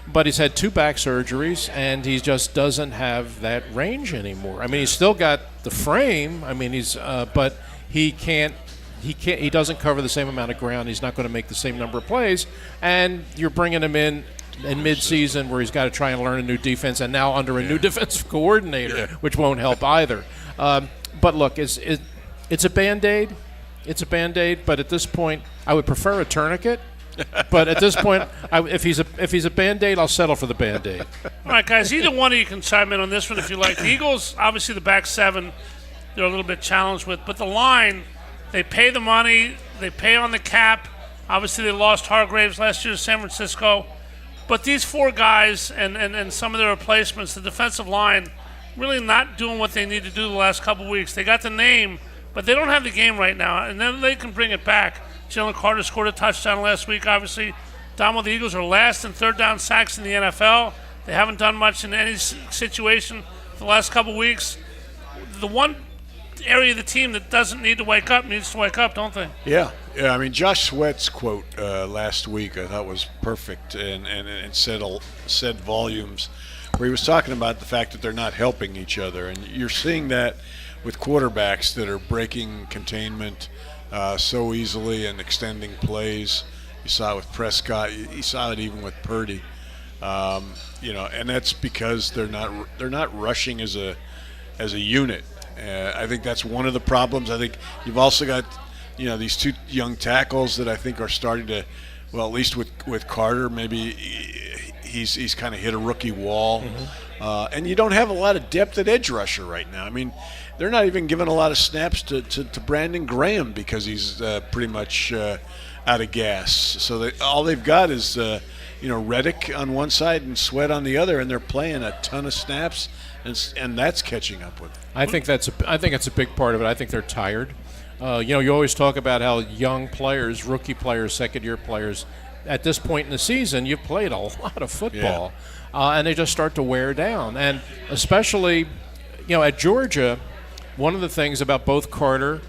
But he's had 2 back surgeries, and he just doesn't have that range anymore. I mean, he's still got the frame. I mean, but he can't. He doesn't cover the same amount of ground. He's not going to make the same number of plays. And you're bringing him in mid-season where he's got to try and learn a new defense, and now under a new defensive coordinator, which won't help either. But look, it's a Band-Aid. It's a Band-Aid, but at this point, I would prefer a tourniquet But at this point, if he's a Band-Aid, I'll settle for the Band-Aid. All right, guys, either one of you can chime in on this one if you like. The Eagles, obviously the back seven, they're a little bit challenged with. But the line, they pay the money, they pay on the cap. Obviously they lost Hargraves last year to San Francisco. But these four guys and some of their replacements, the defensive line, really not doing what they need to do the last couple of weeks. They got the name, but they don't have the game right now, and then they can bring it back. Jalen Carter scored a touchdown last week, obviously. Domo, the Eagles are last in third down sacks in the NFL. They haven't done much in any situation the last couple of weeks. The one area of the team that doesn't need to wake up needs to wake up, don't they? Yeah. I mean, Josh Sweat's quote last week I thought was perfect and said volumes, where he was talking about the fact that they're not helping each other. And you're seeing that with quarterbacks that are breaking containment so easily and extending plays. You saw it with Prescott. You saw it even with Purdy. And that's because they're not rushing as a unit. I think that's one of the problems. I think you've also got these two young tackles that I think are starting to, well, at least with Carter, maybe he's kind of hit a rookie wall. Mm-hmm. And you don't have a lot of depth at edge rusher right now. I mean, they're not even giving a lot of snaps to Brandon Graham because he's pretty much out of gas. So all they've got is Reddick on one side and Sweat on the other, and they're playing a ton of snaps, and that's catching up with them. I think it's a big part of it. I think they're tired. You always talk about how young players, rookie players, second-year players, at this point in the season, you've played a lot of football, and they just start to wear down. And especially, at Georgia, one of the things about both Carter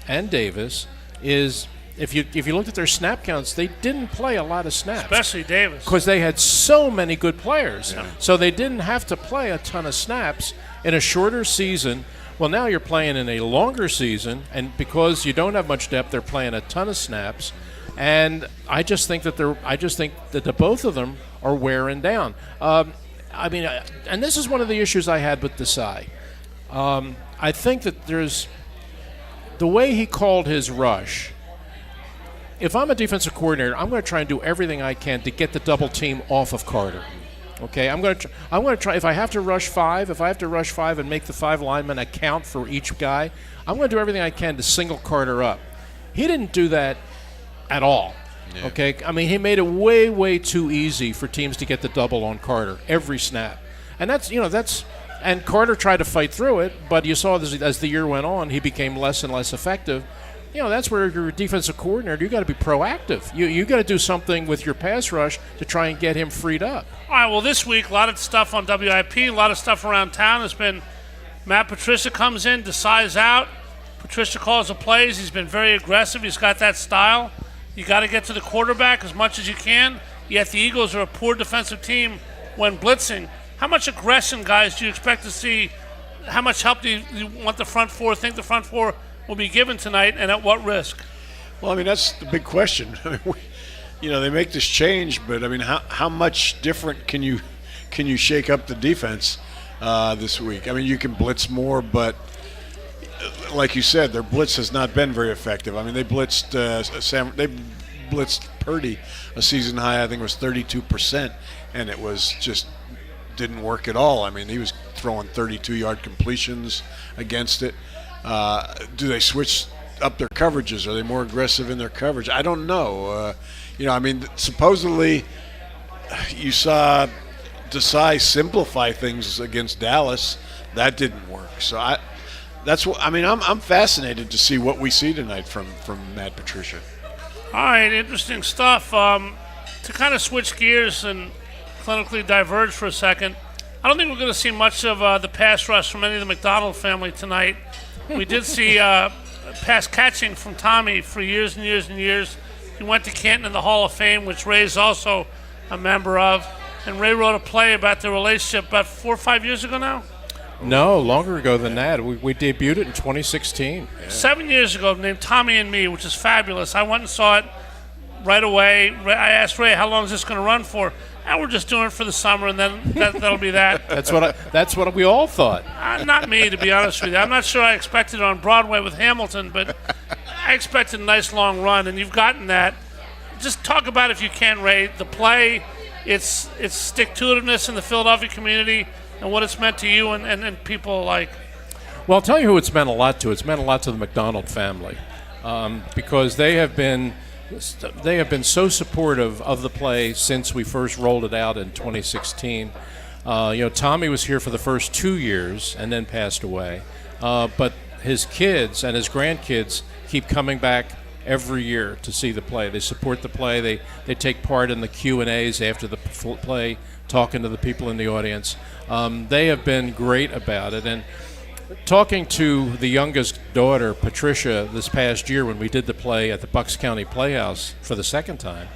and Davis is if you looked at their snap counts, they didn't play a lot of snaps. Especially Davis. Because they had so many good players. Yeah. So they didn't have to play a ton of snaps in a shorter season. Well, now you're playing in a longer season, and because you don't have much depth, they're playing a ton of snaps. And I just think that the both of them are wearing down. And this is one of the issues I had with Desai. I think that there's the way he called his rush. If I'm a defensive coordinator, I'm going to try and do everything I can to get the double team off of Carter. Okay, I'm going to try. If I have to rush five and make the five linemen account for each guy, I'm going to do everything I can to single Carter up. He didn't do that at all. Yeah. Okay, I mean, he made it way, way too easy for teams to get the double on Carter every snap, and and Carter tried to fight through it, but you saw as the year went on, he became less and less effective. That's where you're a defensive coordinator. You got to be proactive. You got to do something with your pass rush to try and get him freed up. All right, well, this week, a lot of stuff on WIP, a lot of stuff around town has been Matt Patricia comes in, Desai's out. Patricia calls the plays. He's been very aggressive. He's got that style. You got to get to the quarterback as much as you can, yet the Eagles are a poor defensive team when blitzing. How much aggression, guys, do you expect to see? How much help do you want the front four, think the front four will be given tonight, and at what risk? Well, I mean, that's the big question. I mean, they make this change, but I mean, how much different can you shake up the defense this week? I mean, you can blitz more, but like you said, their blitz has not been very effective. I mean, they blitzed Purdy a season high. I think it was 32%, and it was just didn't work at all. I mean, he was throwing 32-yard completions against it. Do they switch up their coverages? Are they more aggressive in their coverage? I don't know. I mean, supposedly you saw Desai simplify things against Dallas. That didn't work. So I'm fascinated to see what we see tonight from Matt Patricia. All right, interesting stuff. To kind of switch gears and clinically diverge for a second, I don't think we're going to see much of the pass rush from any of the McDonald family tonight. We did see pass catching from Tommy for years and years and years. He went to Canton in the Hall of Fame, which Ray's also a member of. And Ray wrote a play about their relationship about 4 or 5 years ago now? No, longer ago than that. We debuted it in 2016. Yeah. 7 years ago, named Tommy and Me, which is fabulous. I went and saw it right away. I asked Ray, how long is this going to run for? And we're just doing it for the summer, and then that'll be that. That's what we all thought. Not me, to be honest with you. I'm not sure I expected it on Broadway with Hamilton, but I expected a nice long run, and you've gotten that. just talk about, if you can, Ray, the play, its stick-to-itiveness in the Philadelphia community, and what it's meant to you and people alike. Well, I'll tell you who it's meant a lot to. It's meant a lot to the McDonald family, because they have been so supportive of the play since we first rolled it out in 2016. Tommy was here for the first 2 years and then passed away, but his kids and his grandkids keep coming back every year to see the play. They support the play. They take part in the Q&As after the play, talking to the people in the audience. They have been great about it. And talking to the youngest daughter, Patricia, this past year when we did the play at the Bucks County Playhouse for the second time,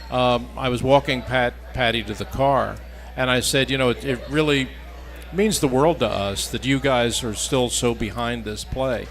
I was walking Patty to the car, and I said, it really means the world to us that you guys are still so behind this play.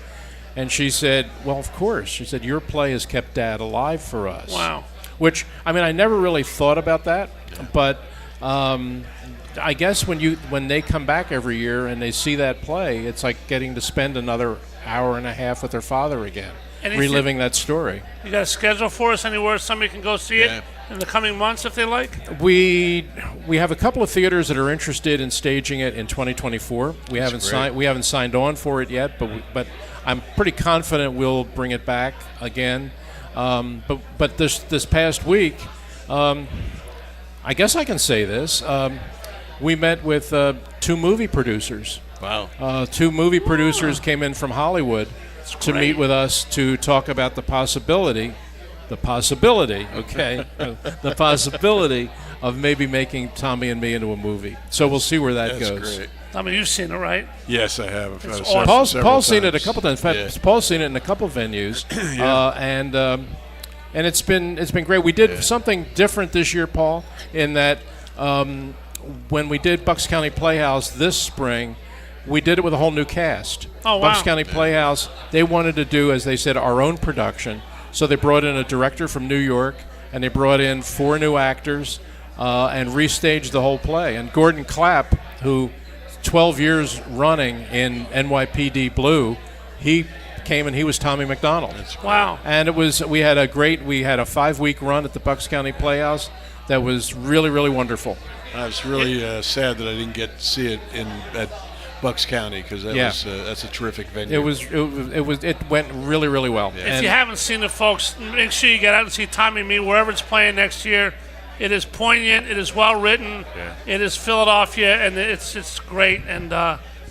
And she said, well, of course. She said, your play has kept Dad alive for us. Wow. Which, I never really thought about that, but I guess when they come back every year and they see that play, it's like getting to spend another hour and a half with their father again, reliving that story. You got a schedule for us anywhere somebody can go see it in the coming months if they like? We have a couple of theaters that are interested in staging it in 2024. We haven't signed on for it yet, but I'm pretty confident we'll bring it back again. But this past week, I guess I can say this. We met with 2 movie producers. Wow. 2 movie producers came in from Hollywood to meet with us to talk about the possibility of maybe making Tommy and me into a movie. So we'll see where that goes. Great. Tommy, you've seen it, right? Yes, I have. It's awesome. Paul's seen it a couple times. In fact, Paul's seen it in a couple venues. And it's been great. We did something different this year, Paul, in that when we did Bucks County Playhouse this spring, we did it with a whole new cast. Oh, wow. Bucks County Playhouse, they wanted to do, as they said, our own production. So they brought in a director from New York, and they brought in 4 new actors and restaged the whole play. And Gordon Clapp, who 12 years running in NYPD Blue, he came and he was Tommy McDonald. Wow. And we had a 5-week run at the Bucks County Playhouse that was really, really wonderful. I was really sad that I didn't get to see it at Bucks County, because that's a terrific venue. It went really, really well. Yeah. If you haven't seen it, folks, make sure you get out and see Tommy and Me wherever it's playing next year. It is poignant. It is well written. Yeah. It is Philadelphia, and it's great. And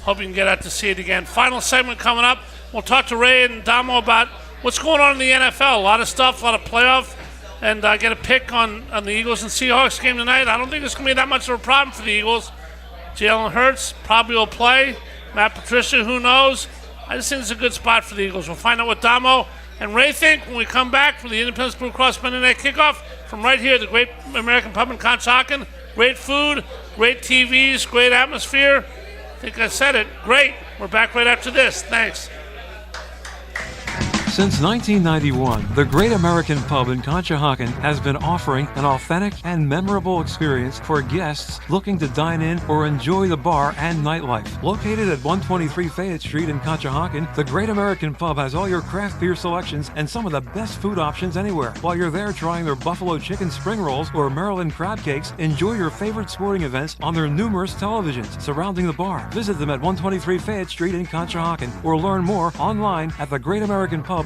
hope you can get out to see it again. Final segment coming up. We'll talk to Ray and Damo about what's going on in the NFL. A lot of stuff, a lot of playoff, and get a pick on the Eagles and Seahawks game tonight. I don't think it's going to be that much of a problem for the Eagles. Jalen Hurts probably will play. Matt Patricia, who knows? I just think it's a good spot for the Eagles. We'll find out what Damo and Ray think when we come back for the Independence Blue Cross Monday Night Kickoff from right here, the Great American Pub in Conshohocken. Great food, great TVs, great atmosphere. I think I said it. Great. We're back right after this. Thanks. Since 1991, the Great American Pub in Conshohocken has been offering an authentic and memorable experience for guests looking to dine in or enjoy the bar and nightlife. Located at 123 Fayette Street in Conshohocken, the Great American Pub has all your craft beer selections and some of the best food options anywhere. While you're there trying their buffalo chicken spring rolls or Maryland crab cakes, enjoy your favorite sporting events on their numerous televisions surrounding the bar. Visit them at 123 Fayette Street in Conshohocken or learn more online at thegreatamericanpub.com.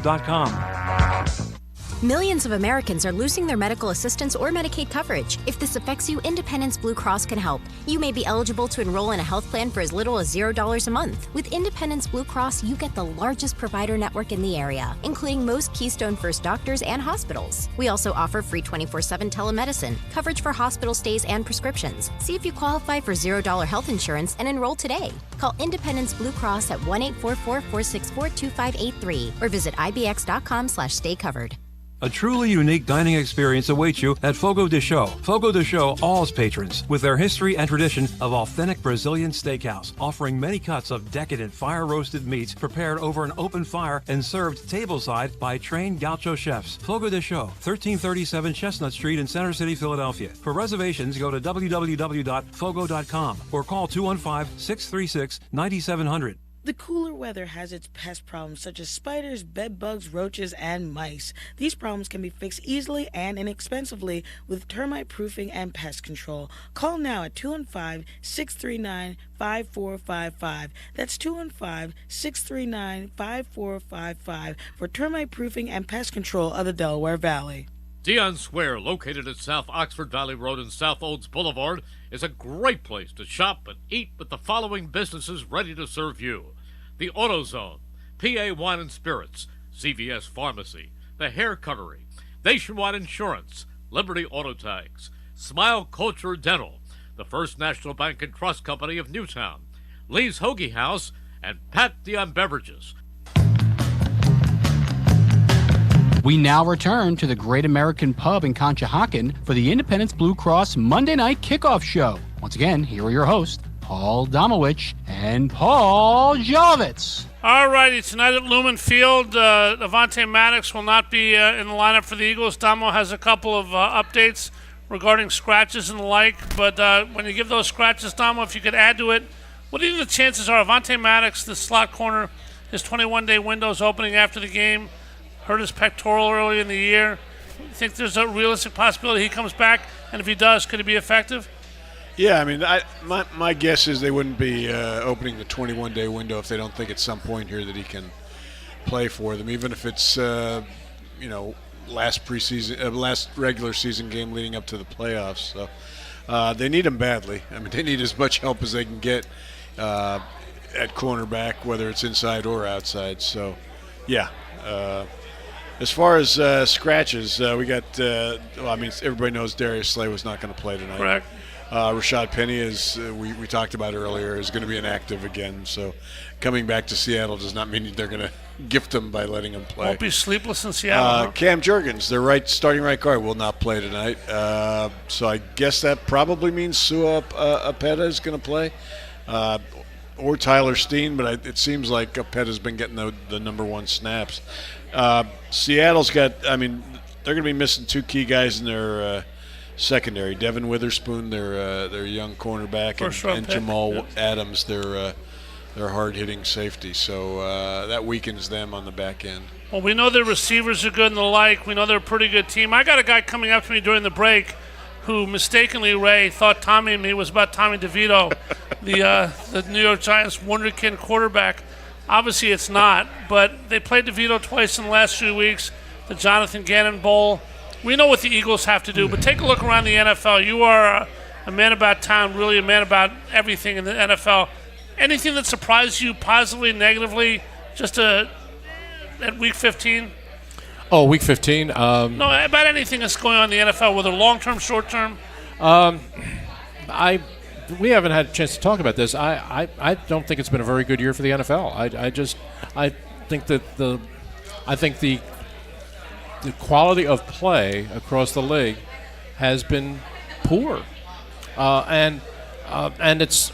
Millions of Americans are losing their medical assistance or Medicaid coverage. If this affects you, Independence Blue Cross can help. You may be eligible to enroll in a health plan for as little as $0 a month. With Independence Blue Cross, you get the largest provider network in the area, including most Keystone First doctors and hospitals. We also offer free 24/7 telemedicine, coverage for hospital stays and prescriptions. See if you qualify for $0 health insurance and enroll today. Call Independence Blue Cross at 1-844-464-2583 or visit ibx.com/staycovered. A truly unique dining experience awaits you at Fogo de Chão. Fogo de Chão awes patrons with their history and tradition of authentic Brazilian steakhouse, offering many cuts of decadent fire-roasted meats prepared over an open fire and served tableside by trained gaucho chefs. Fogo de Chão, 1337 Chestnut Street in Center City, Philadelphia. For reservations, go to www.fogo.com or call 215-636-9700. The cooler weather has its pest problems such as spiders, bed bugs, roaches, and mice. These problems can be fixed easily and inexpensively with termite proofing and pest control. Call now at 215-639-5455. That's 215-639-5455 for termite proofing and pest control of the Delaware Valley. Dion Square, located at South Oxford Valley Road and South Olds Boulevard, is a great place to shop and eat with the following businesses ready to serve you: the AutoZone, PA Wine and Spirits, CVS Pharmacy, the Hair Cuttery, Nationwide Insurance, Liberty Auto Tags, Smile Culture Dental, the First National Bank and Trust Company of Newtown, Lee's Hoagie House, and Pat Dion Beverages. We now return to the Great American Pub in Conshohocken for the Independence Blue Cross Monday Night Kickoff Show. Once again, here are your hosts, Paul Domowitch and Paul Jolovitz. All righty, tonight at Lumen Field, Avonte Maddox will not be in the lineup for the Eagles. Damo has a couple of updates regarding scratches and the like, but when you give those scratches, Damo, if you could add to it, what do you think the chances are? Avonte Maddox, the slot corner, his 21-day window is opening after the game. Hurt his pectoral early in the year. You think there's a realistic possibility he comes back? And if he does, could he be effective? Yeah, I mean, my guess is they wouldn't be opening the 21-day window if they don't think at some point here that he can play for them, even if it's last regular season game leading up to the playoffs. So they need him badly. I mean, they need as much help as they can get at cornerback, whether it's inside or outside. So, yeah. As far as scratches, we got, everybody knows Darius Slay was not going to play tonight. Correct. Rashad Penny, as we talked about earlier, is going to be inactive again. So coming back to Seattle does not mean they're going to gift him by letting him play. Won't be sleepless in Seattle. Huh? Cam Jurgens, their starting right guard, will not play tonight. So I guess that probably means Sua Apeta is going to play. Or Tyler Steen, but it seems like Apeta's been getting the number one snaps. Seattle's got, they're going to be missing two key guys in their secondary. Devin Witherspoon, their young cornerback, and Jamal Adams, their hard-hitting safety. So that weakens them on the back end. Well, we know their receivers are good and the like. We know they're a pretty good team. I got a guy coming up to me during the break who mistakenly, Ray, thought Tommy and me was about Tommy DeVito, the New York Giants wonderkind quarterback. Obviously it's not, but they played DeVito twice in the last 3 weeks, the Jonathan Gannon Bowl. We know what the Eagles have to do, but take a look around the NFL. You are a man about town, really a man about everything in the NFL. Anything that surprised you positively, negatively, just at Week 15? Oh, Week 15? No, about anything that's going on in the NFL, whether long-term, short-term. We haven't had a chance to talk about this. I don't think it's been a very good year for the NFL. I think that the quality of play across the league has been poor, and it's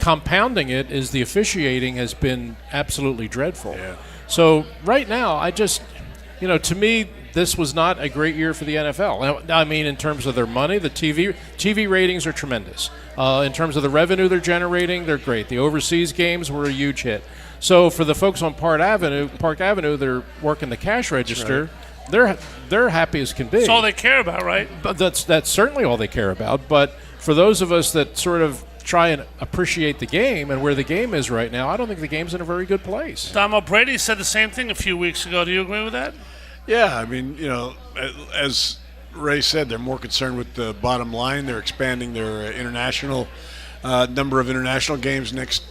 compounding it is the officiating has been absolutely dreadful. Yeah. So right now, to me, this was not a great year for the NFL. I mean, in terms of their money, the TV ratings are tremendous. In terms of the revenue they're generating, they're great. The overseas games were a huge hit. So for the folks on Park Avenue, they're working the cash register. Right. They're happy as can be. That's all they care about, right? But that's certainly all they care about. But for those of us that sort of try and appreciate the game and where the game is right now, I don't think the game's in a very good place. Damo Brady said the same thing a few weeks ago. Do you agree with that? Yeah, I mean, as Ray said, they're more concerned with the bottom line. They're expanding their international number of international games next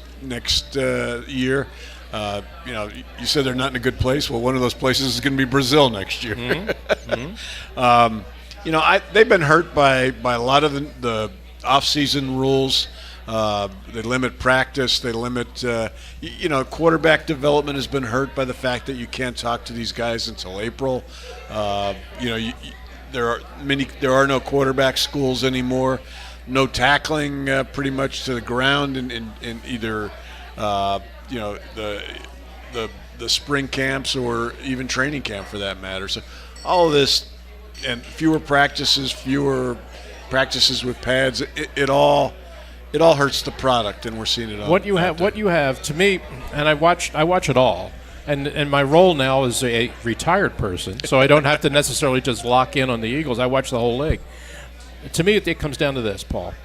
year. You said they're not in a good place. Well, one of those places is going to be Brazil next year. Mm-hmm. They've been hurt by a lot of the off-season rules. They limit practice. They limit, quarterback development has been hurt by the fact that you can't talk to these guys until April. There are no quarterback schools anymore. No tackling pretty much to the ground in either the spring camps or even training camp for that matter. So all of this and fewer practices with pads. It all it all hurts the product, and we're seeing it all. What you have to me, and I watch it all. And my role now is a retired person, so I don't have to necessarily just lock in on the Eagles. I watch the whole league. To me, it comes down to this, Paul.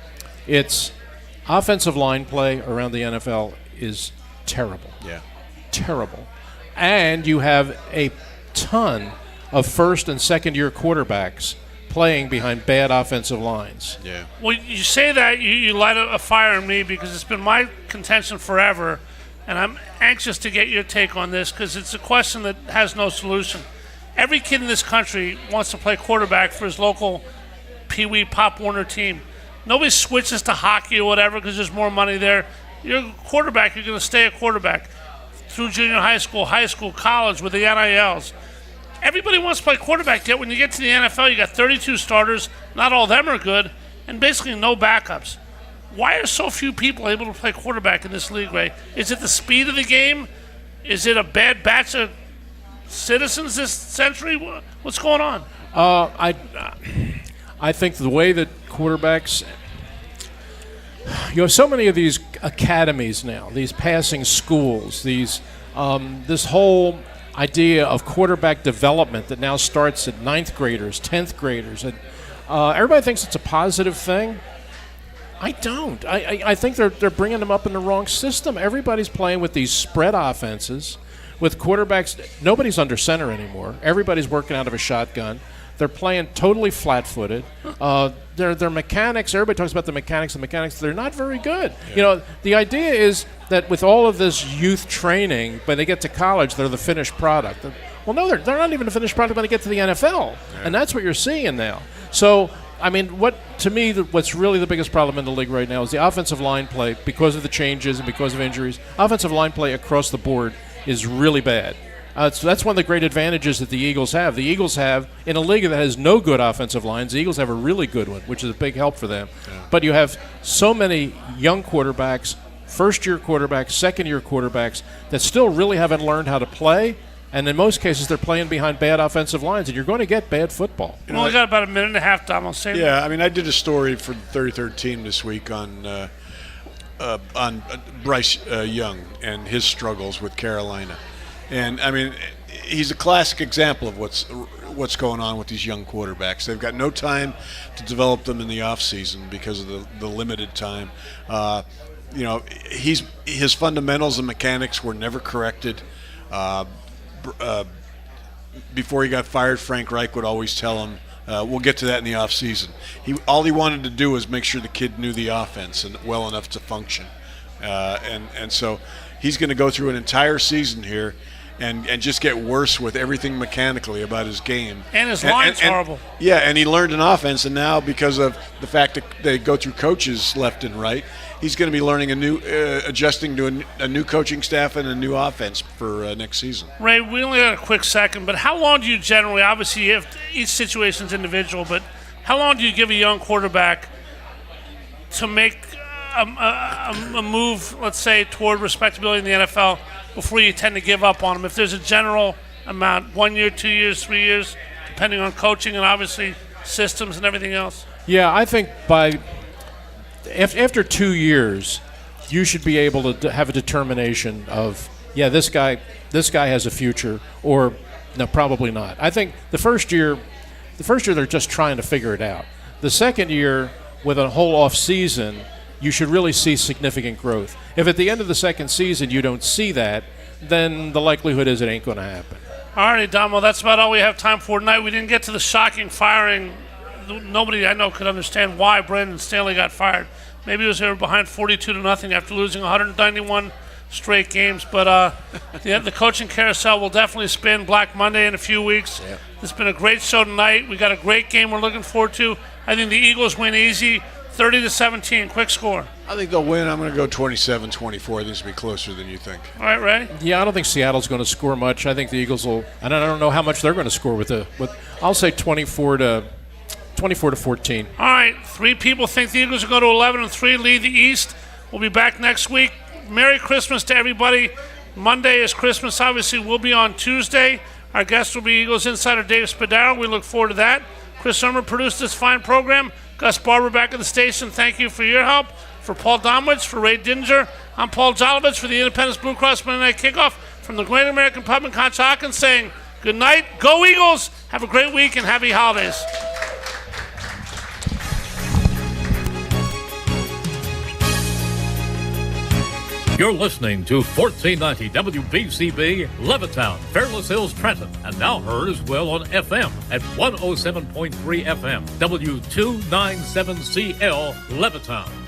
It's offensive line play around the NFL is terrible. Yeah. Terrible. And you have a ton of first- and second-year quarterbacks playing behind bad offensive lines. Yeah. Well, you say that, you light a fire in me, because it's been my contention forever. And I'm anxious to get your take on this, because it's a question that has no solution. Every kid in this country wants to play quarterback for his local Pee Wee Pop Warner team. Nobody switches to hockey or whatever because there's more money there. You're a quarterback, you're going to stay a quarterback through junior high school, college with the NILs. Everybody wants to play quarterback, yet when you get to the NFL, you got 32 starters, not all of them are good, and basically no backups. Why are so few people able to play quarterback in this league, Ray? Is it the speed of the game? Is it a bad batch of citizens this century? What's going on? I think the way that quarterbacks, you have so many of these academies now, these passing schools, these this whole idea of quarterback development that now starts at 9th graders, 10th graders. And, everybody thinks it's a positive thing. I don't. I think they're bringing them up in the wrong system. Everybody's playing with these spread offenses, with quarterbacks. Nobody's under center anymore. Everybody's working out of a shotgun. They're playing totally flat-footed. Their mechanics, everybody talks about the mechanics. They're not very good. Yeah. You know, the idea is that with all of this youth training, when they get to college, they're the finished product. Well, no, they're not even a finished product when they get to the NFL. Yeah. And that's what you're seeing now. So, I mean, what's really the biggest problem in the league right now is the offensive line play, because of the changes and because of injuries. Offensive line play across the board is really bad. So that's one of the great advantages that the Eagles have. The Eagles have, in a league that has no good offensive lines, the Eagles have a really good one, which is a big help for them. Yeah. But you have so many young quarterbacks, first-year quarterbacks, second-year quarterbacks, that still really haven't learned how to play. And in most cases, they're playing behind bad offensive lines, and you're going to get bad football. We only got about a minute and a half, Dom. I'll say that. Yeah, I mean, I did a story for the 33rd team this week on Bryce Young and his struggles with Carolina. And, I mean, he's a classic example of what's going on with these young quarterbacks. They've got no time to develop them in the offseason because of the limited time. You know, his fundamentals and mechanics were never corrected. Before he got fired, Frank Reich would always tell him, we'll get to that in the offseason. All he wanted to do was make sure the kid knew the offense and well enough to function. And so he's going to go through an entire season here and just get worse with everything mechanically about his game. And his line's horrible. Yeah, and he learned an offense, and now because of the fact that they go through coaches left and right, he's going to be learning adjusting to a new coaching staff and a new offense for next season. Ray, we only got a quick second, but how long do you generally, obviously each situation is individual, but how long do you give a young quarterback to make a move, let's say, toward respectability in the NFL before you tend to give up on him? If there's a general amount, 1 year, 2 years, 3 years, depending on coaching and obviously systems and everything else? Yeah, I think after 2 years, you should be able to have a determination of, yeah, this guy has a future, or no, probably not. I think the first year they're just trying to figure it out. The second year, with a whole off season, you should really see significant growth. If at the end of the second season you don't see that, then the likelihood is it ain't going to happen. All right, Dom, well, that's about all we have time for tonight. We didn't get to the shocking firing. Nobody I know could understand why Brandon Stanley got fired. Maybe it was they were behind 42-0 after losing 191 straight games. But the coaching carousel will definitely spin Black Monday in a few weeks. Yeah. It's been a great show tonight. We got a great game we're looking forward to. I think the Eagles win easy, 30-17. Quick score. I think they'll win. I'm going to go 27-24. I think this will be closer than you think. All right, Ray? Yeah, I don't think Seattle's going to score much. I think the Eagles will, and I don't know how much they're going to score with I'll say 24-14. All right, 3 people think the Eagles will go to 11-3, lead the East. We'll be back next week. Merry Christmas to everybody. Monday is Christmas. Obviously, we'll be on Tuesday. Our guest will be Eagles insider Dave Spadaro. We look forward to that. Chris Summer produced this fine program. Gus Barber back at the station. Thank you for your help. For Paul Domowitch, for Ray Didinger, I'm Paul Jolovitz for the Independence Blue Cross Monday Night Kickoff from the Great American Pub in Conshohocken saying good night, go Eagles, have a great week, and happy holidays. You're listening to 1490 WBCB, Levittown, Fairless Hills, Trenton, and now heard as well on FM at 107.3 FM, W297CL, Levittown.